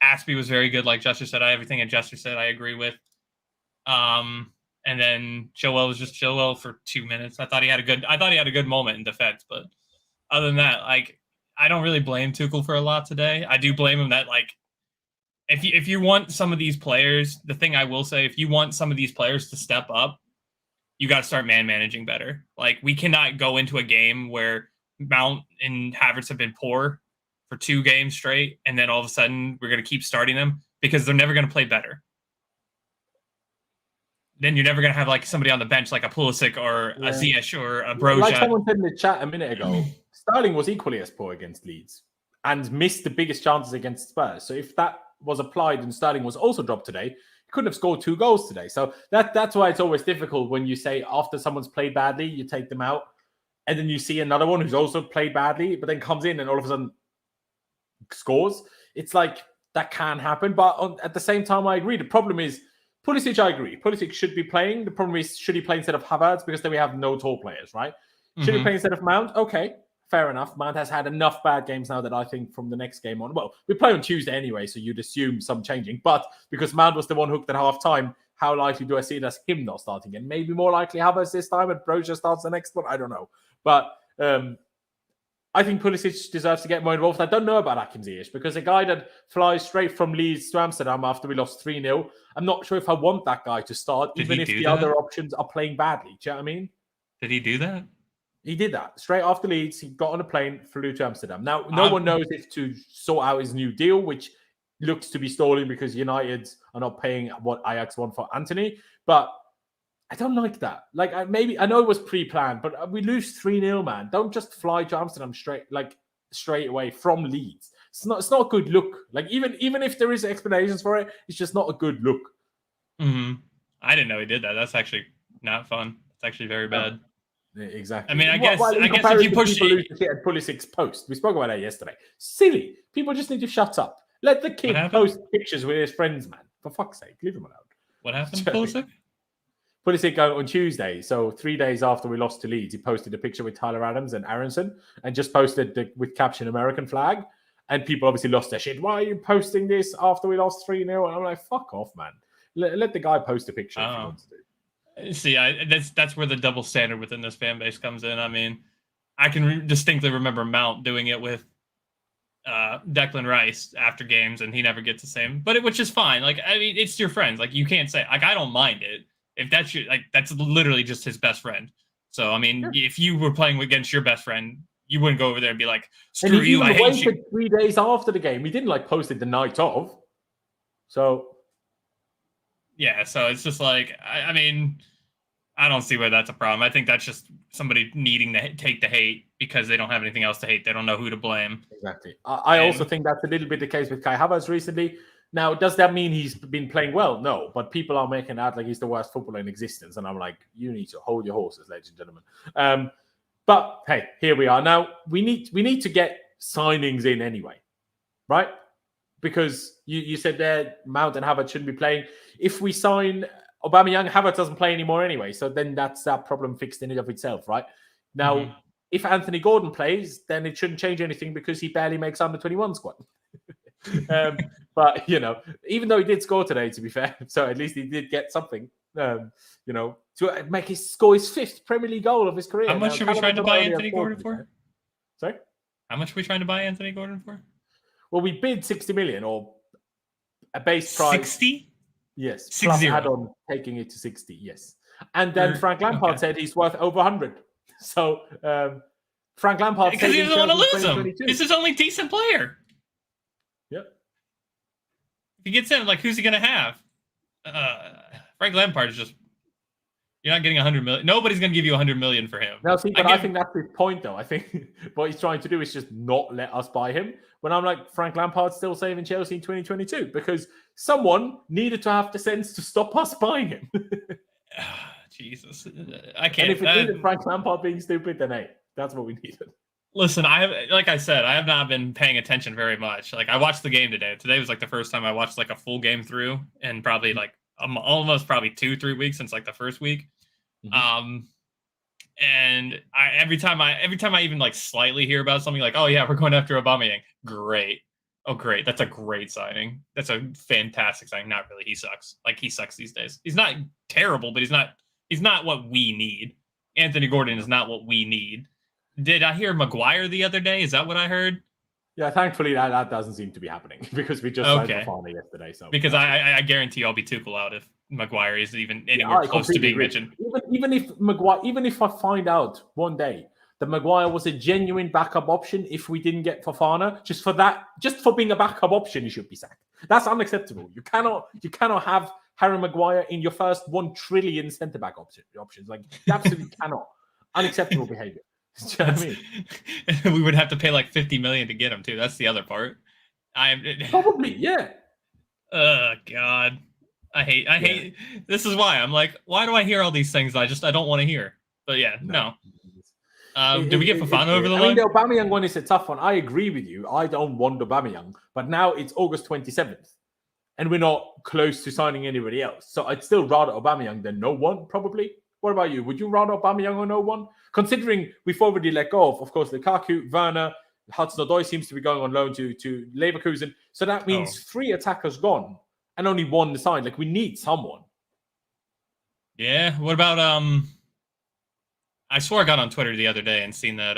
Aspie was very good, like Jester said. Everything that Jester said, I agree with. And then Chilwell was just Chilwell for 2 minutes. I thought he had a good moment in defense, but other than that, like, I don't really blame Tuchel for a lot today. I do blame him that, like, if you want some of these players, the thing I will say, if you want some of these players to step up, you got to start managing better. Like, we cannot go into a game where Mount and Havertz have been poor for 2 games straight, and then all of a sudden we're going to keep starting them because they're never going to play better. Then you're never going to have, like, somebody on the bench like a Pulisic or a Ziyech or a Broja. Like someone said in the chat a minute ago, Sterling was equally as poor against Leeds and missed the biggest chances against Spurs. So if that was applied and Sterling was also dropped today, he couldn't have scored 2 goals today. So that's why it's always difficult when you say after someone's played badly, you take them out, and then you see another one who's also played badly, but then comes in and all of a sudden scores. It's like, that can happen. But at the same time, I agree. The problem is, Pulisic, I agree. Pulisic should be playing. The problem is, should he play instead of Havertz? Because then we have no tall players, right? Should he play instead of Mount? Okay, fair enough. Mount has had enough bad games now that I think from the next game on, well, we play on Tuesday anyway, so you'd assume some changing. But because Mount was the one hooked at half-time, how likely do I see it as him not starting? And maybe more likely Havertz this time and Broja starts the next one. I don't know. But I think Pulisic deserves to get more involved. I don't know about Hakim Ziyech because a guy that flies straight from Leeds to Amsterdam after we lost 3-0, I'm not sure if I want that guy to start, even if the other options are playing badly. Do you know what I mean? Did he do that? He did that. Straight after Leeds, he got on a plane, flew to Amsterdam. Now, no one knows if to sort out his new deal, which looks to be stalling because United are not paying what Ajax want for Anthony. But I don't like that. Like, I know it was pre-planned, but we lose 3-0, man. Don't just fly to Amsterdam straight away from Leeds. It's not a good look. Like, even if there is explanations for it, it's just not a good look. Mm-hmm. I didn't know he did that. That's actually not fun. It's actually very bad. Exactly. I mean, I guess if you push at Pulisic's post, we spoke about that yesterday. Silly. People just need to shut up. Let the kid post pictures with his friends, man. For fuck's sake, leave him alone. What happened to Pulisic? Pulisic on Tuesday, so 3 days after we lost to Leeds, he posted a picture with Tyler Adams and Aronson and just posted with caption American flag. And people obviously lost their shit. Why are you posting this after we lost 3-0? And I'm like, fuck off, man. Let the guy post a picture if he wants to. See, that's where the double standard within this fan base comes in. I mean, I can distinctly remember Mount doing it with Declan Rice after games, and he never gets the same. But which is fine. Like, I mean, it's your friends. Like, you can't say, like, I don't mind it. If that's that's literally just his best friend. So, I mean, if you were playing against your best friend, you wouldn't go over there and be like, screw you, I hate you. 3 days after the game. He didn't, post it the night of. So... yeah, so it's just like, I mean, I don't see where that's a problem. I think that's just somebody needing to take the hate because they don't have anything else to hate. They don't know who to blame. Exactly. I also think that's a little bit the case with Kai Havertz recently. Now, does that mean he's been playing well? No, but people are making out like he's the worst footballer in existence. And I'm like, you need to hold your horses, ladies and gentlemen. But hey, here we are. Now, we need to get signings in anyway, right? Because you said there, Mount and Havertz shouldn't be playing. If we sign Aubameyang, Havertz doesn't play anymore anyway. So then that's that problem fixed in and of itself, right? Now, if Anthony Gordon plays, then it shouldn't change anything because he barely makes under 21 squad. But, even though he did score today, to be fair, so at least he did get something, to score his 5th Premier League goal of his career. How much are we trying to buy Anthony Gordon for? Sorry? How much are we trying to buy Anthony Gordon for? Well, we bid 60 million or a base price. 60? Yes. 60. Plus add-on taking it to 60, yes. And then Frank Lampard said he's worth over 100. So Frank Lampard... because he doesn't want to lose him. He's his only decent player. Yep. If he gets in, who's he going to have? Frank Lampard is just... You're not getting 100 million. Nobody's going to give you 100 million for him. No, see, but I think that's his point, though. I think what he's trying to do is just not let us buy him. When I'm like, Frank Lampard's still saving Chelsea in 2022 because someone needed to have the sense to stop us buying him. Jesus, I can't. And if it needed Frank Lampard being stupid, then hey, that's what we needed. Listen, like I said, I have not been paying attention very much. I watched the game today. Today was the first time I watched a full game through, and probably almost 2-3 weeks since the first week. And every time I even slightly hear about something oh yeah, we're going after Aubameyang, great. Oh great, that's a great signing. That's a fantastic signing. Not really, he sucks. He sucks these days. He's not terrible, but he's not what we need. Anthony Gordon is not what we need. Did I hear Maguire the other day? Is that what I heard? Yeah, thankfully that doesn't seem to be happening because we just signed Fofana yesterday. So because I guarantee I'll be Tuchel out if Maguire is even anywhere close to being mentioned. Even if I find out one day that Maguire was a genuine backup option, if we didn't get Fofana, just for being a backup option, he should be sacked. That's unacceptable. You cannot have Harry Maguire in your first 1 trillion centre back options. You absolutely cannot. Unacceptable behavior. Do you know what I mean? We would have to pay 50 million to get him too. That's the other part. Probably, yeah. Oh God. I hate. This is why I'm why do I hear all these things that I don't want to hear? But yeah, no. Did we get Fofana over the line? The Aubameyang one is a tough one. I agree with you. I don't want Aubameyang, but now it's August 27th, and we're not close to signing anybody else. So I'd still rather Aubameyang than no one, probably. What about you? Would you rather Aubameyang or no one? Considering we've already let go of course, Lukaku, Werner, Hudson-Odoi seems to be going on loan to Leverkusen. So that means 3 attackers gone and only 1 signed. We need someone. Yeah. What about I swore I got on Twitter the other day and seen that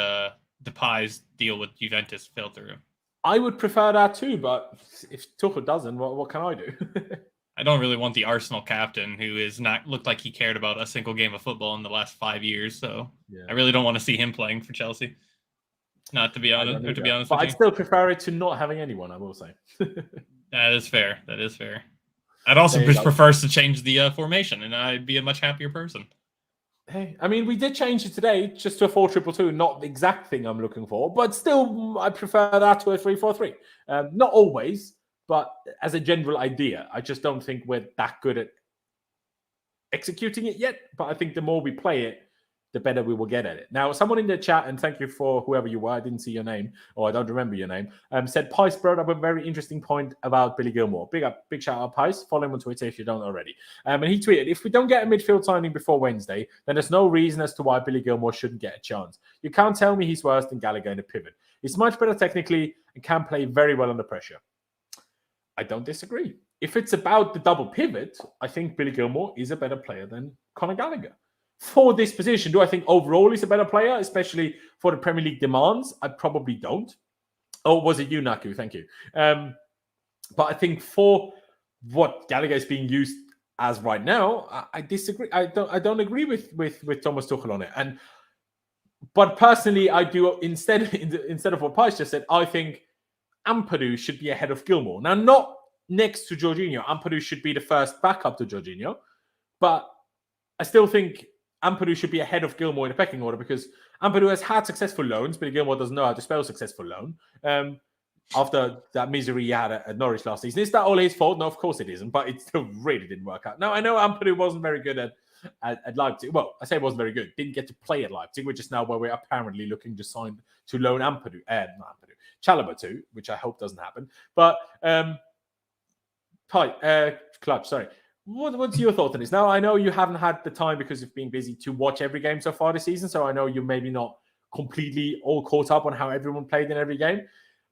Depay's deal with Juventus fell through. I would prefer that too, but if Tuchel doesn't, what can I do? I don't really want the Arsenal captain who is not looked like he cared about a single game of football in the last 5 years. So I really don't want to see him playing for Chelsea. Not to be honest, but I'd still prefer it to not having anyone, I will say. That is fair. That is fair. I'd also There you just go. prefer us to change the formation, and I'd be a much happier person. Hey, I mean, we did change it today just to a 4-2-2, not the exact thing I'm looking for, but still, I prefer that to a 3-4-3. Not always, but as a general idea. I just don't think we're that good at executing it yet, but I think the more we play it, the better we will get at it. Now, someone in the chat, and thank you for whoever you were, I didn't see your name, or I don't remember your name, said Pice brought up a very interesting point about Billy Gilmour. Big shout out, Pice. Follow him on Twitter if you don't already. And he tweeted, if we don't get a midfield signing before Wednesday, then there's no reason as to why Billy Gilmour shouldn't get a chance. You can't tell me he's worse than Gallagher in a pivot. He's much better technically and can play very well under pressure. I don't disagree. If it's about the double pivot, I think Billy Gilmour is a better player than Conor Gallagher. For this position, do I think overall he's a better player, especially for the Premier League demands? I probably don't. Oh, was it you, Naku? Thank you. But I think for what Gallagher is being used as right now, I disagree. I don't agree with Thomas Tuchel on it. But personally, I do instead of what Pice just said, I think Ampadu should be ahead of Gilmour. Now, not next to Jorginho. Ampadu should be the first backup to Jorginho, but I still think Ampadu should be ahead of Gilmour in the pecking order because Ampadu has had successful loans, but Gilmour doesn't know how to spell successful loan. After that misery he had at Norwich last season. Is that all his fault? No, of course it isn't, but it still really didn't work out. Now, I know Ampadu wasn't very good at Leipzig. Well, I say it wasn't very good. Didn't get to play at Leipzig, which is now where we're apparently looking to sign to loan Chalobah to, which I hope doesn't happen. But, Clutch, sorry. What's your thought on this? Now, I know you haven't had the time because of being busy to watch every game so far this season, so I know you're maybe not completely all caught up on how everyone played in every game.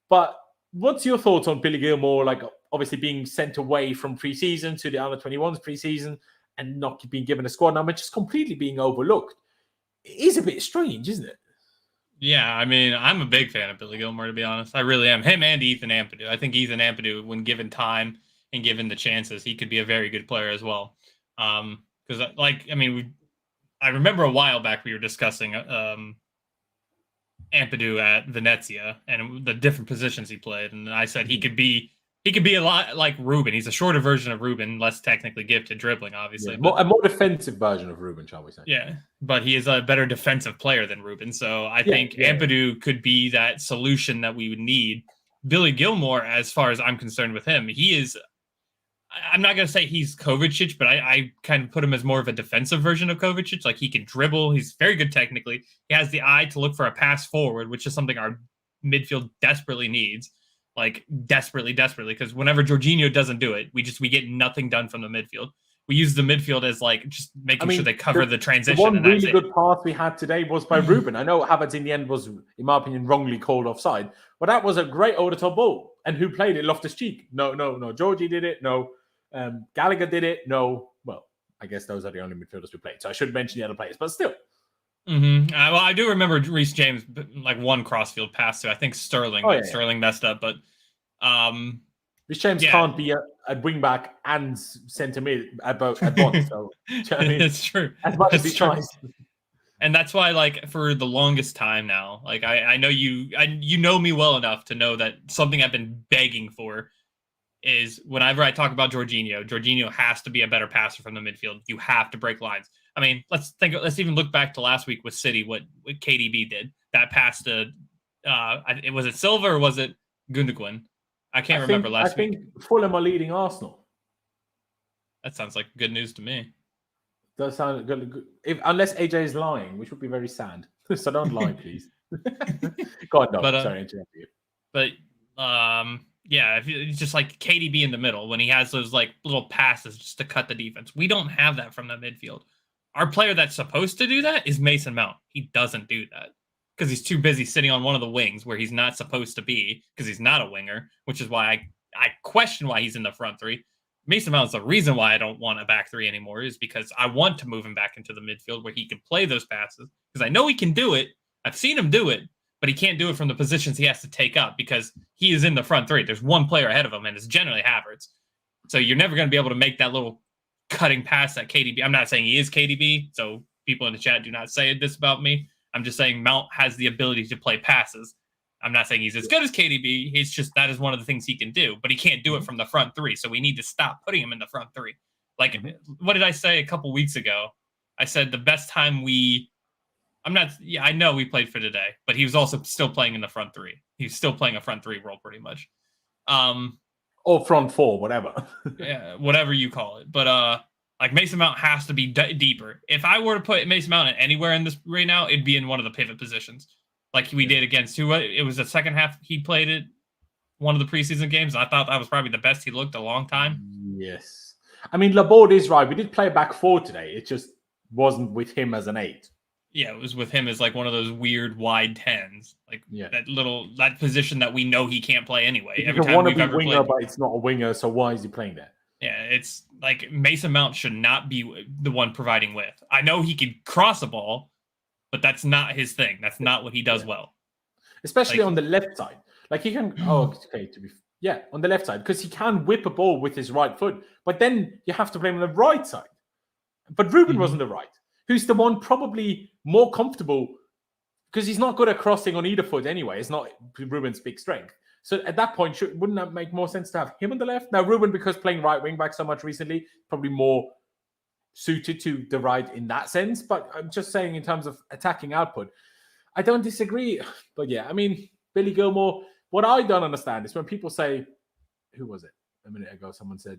But what's your thoughts on Billy Gilmour, like obviously being sent away from pre-season to the under-21s pre-season and not being given a squad number, just completely being overlooked? It is a bit strange, isn't it? Yeah, I mean, I'm a big fan of Billy Gilmour, to be honest. I really am. Him and Ethan Ampadu. I think Ethan Ampadu, when given time and given the chances, he could be a very good player as well. Because, I remember a while back we were discussing Ampadu at Venezia and the different positions he played, and I said he could be a lot like Ruben. He's a shorter version of Ruben, less technically gifted dribbling, obviously. Yeah, a more defensive version of Ruben, shall we say? Yeah, but he is a better defensive player than Ruben, so I think Ampadu could be that solution that we would need. Billy Gilmour, as far as I'm concerned with him, he is. I'm not going to say he's Kovacic, but I kind of put him as more of a defensive version of Kovacic. Like, he can dribble. He's very good technically. He has the eye to look for a pass forward, which is something our midfield desperately needs. Like, desperately, because whenever Jorginho doesn't do it, we get nothing done from the midfield. We use the midfield as, like, just making sure they cover the transition. The one really good pass we had today was by Ruben. I know Havertz in the end was, in my opinion, wrongly called offside, but that was a great over-the-top ball. And who played it? Loftus-Cheek. No. Georgie did it. No. Gallagher did it. No. Well, I guess those are the only midfielders who played. So I should mention the other players, but still. Well, I do remember Reece James, like, one crossfield pass to, I think, Sterling. Sterling messed up, but Reece James can't be a wing back and centre mid at once. So I mean, it's true. As much as he tries. And that's why, like, for the longest time now, like, I know you know me well enough to know that something I've been begging for is whenever I talk about Jorginho has to be a better passer from the midfield. You have to break lines. I mean, let's even look back to last week with City, what KDB did. That pass to, was it Silva or was it Gundogan? I can't remember last week. I think Fulham are leading Arsenal. That sounds like good news to me. Does sound good. Unless AJ is lying, which would be very sad. So don't lie, please. God, no. Sorry, interrupt you. But, yeah, if it's just like KDB in the middle when he has those, like, little passes just to cut the defense. We don't have that from the midfield. Our player that's supposed to do that is Mason Mount. He doesn't do that because he's too busy sitting on one of the wings where he's not supposed to be because he's not a winger, which is why I question why he's in the front three. Mason Mount's the reason why I don't want a back three anymore is because I want to move him back into the midfield where he can play those passes because I know he can do it. I've seen him do it. But he can't do it from the positions he has to take up because he is in the front three. There's one player ahead of him, and it's generally Havertz. So you're never going to be able to make that little cutting pass at KDB. I'm not saying he is KDB, so people in the chat do not say this about me. I'm just saying Mount has the ability to play passes. I'm not saying he's as good as KDB. He's just that is one of the things he can do, but he can't do it from the front three. So we need to stop putting him in the front three. Like, what did I say a couple weeks ago? I said the best time I know we played for today, but he was also still playing in the front three. He's still playing a front three role pretty much. Or front four, whatever. Yeah, whatever you call it. But like Mason Mount has to be deeper. If I were to put Mason Mount anywhere in this right now, it'd be in one of the pivot positions. Like we did against who? It was the second half he played it, one of the preseason games. I thought that was probably the best he looked a long time. Yes. I mean, Laborde is right. We did play back four today. It just wasn't with him as an 8. Yeah, it was with him as like one of those weird wide 10s. Like that position that we know he can't play anyway. Every time we've ever winger, but it's not a winger, so why is he playing there? Yeah, it's like Mason Mount should not be the one providing width. I know he can cross a ball, but that's not his thing. That's not what he does well. Especially on the left side. Like he can on the left side, because he can whip a ball with his right foot, but then you have to play him on the right side. But Ruben wasn't the right, who's the one probably more comfortable, because he's not good at crossing on either foot anyway. It's not Ruben's big strength. So at that point, wouldn't that make more sense to have him on the left? Now, Ruben, because playing right wing back so much recently, probably more suited to the right in that sense. But I'm just saying in terms of attacking output, I don't disagree. But yeah, I mean, Billy Gilmour, what I don't understand is when people say, who was it? A minute ago, someone said,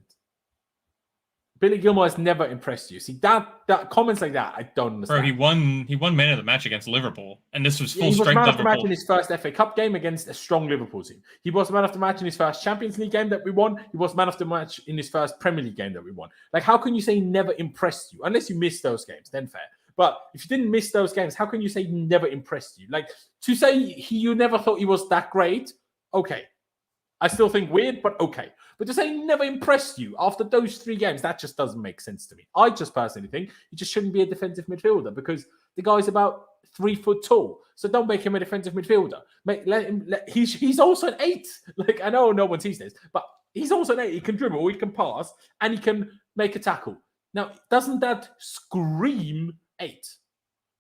Billy Gilmour has never impressed you. See, that comments like that, I don't understand. Bro, he won man of the match against Liverpool, and this was full strength Liverpool. He was man of the match Liverpool. in his first FA Cup game against a strong Liverpool team. He was man of the match in his first Champions League game that we won. He was man of the match in his first Premier League game that we won. Like, how can you say he never impressed you? Unless you missed those games, then fair. But if you didn't miss those games, how can you say he never impressed you? Like, to say you never thought he was that great, okay. I still think weird, but okay. But to say he never impressed you after those 3 games, that just doesn't make sense to me. I just personally think he just shouldn't be a defensive midfielder, because the guy's about 3 foot tall. So don't make him a defensive midfielder. He's also an 8. Like, I know no one sees this, but he's also an 8. He can dribble, he can pass, and he can make a tackle. Now, doesn't that scream 8?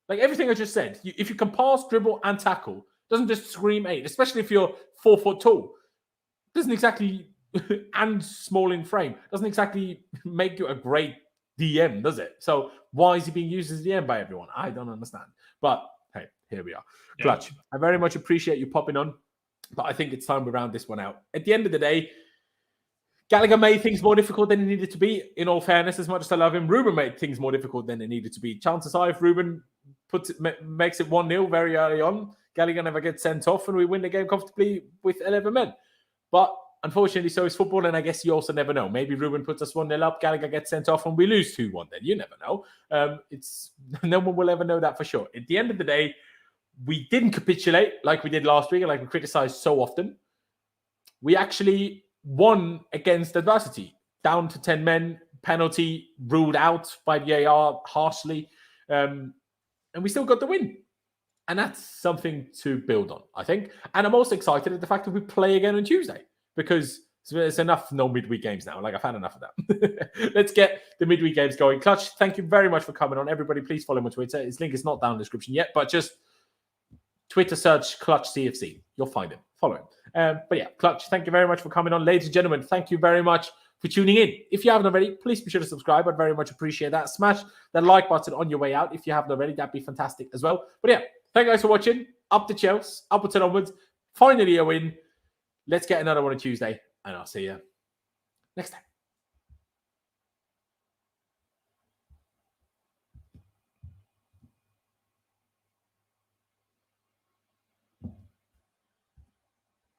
Like everything I just said, if you can pass, dribble, and tackle, doesn't just scream 8, especially if you're 4 foot tall. Doesn't exactly, and small in frame, doesn't exactly make you a great DM, does it? So why is he being used as DM by everyone? I don't understand. But hey, here we are. Yeah. Clutch, I very much appreciate you popping on, but I think it's time we round this one out. At the end of the day, Gallagher made things more difficult than it needed to be. In all fairness, as much as I love him, Ruben made things more difficult than it needed to be. Chances are, if Ruben makes it 1-0 very early on, Gallagher never gets sent off and we win the game comfortably with 11 men. But unfortunately, so is football, and I guess you also never know. Maybe Ruben puts us 1-0 up, Gallagher gets sent off, and we lose 2-1 then. You never know. No one will ever know that for sure. At the end of the day, we didn't capitulate like we did last week and like we criticized so often. We actually won against adversity. Down to 10 men, penalty ruled out by VAR harshly, and we still got the win. And that's something to build on, I think. And I'm also excited at the fact that we play again on Tuesday, because there's enough no midweek games now. Like, I've had enough of that. Let's get the midweek games going. Clutch, thank you very much for coming on. Everybody, please follow him on Twitter. His link is not down in the description yet, but just Twitter search Clutch CFC. You'll find him. Follow him. But yeah, Clutch, thank you very much for coming on. Ladies and gentlemen, thank you very much for tuning in. If you haven't already, please be sure to subscribe. I'd very much appreciate that. Smash that like button on your way out. If you haven't already, that'd be fantastic as well. But yeah, thank you guys for watching. Up to Chelsea, upwards and onwards. Finally a win. Let's get another one on Tuesday, and I'll see you next time.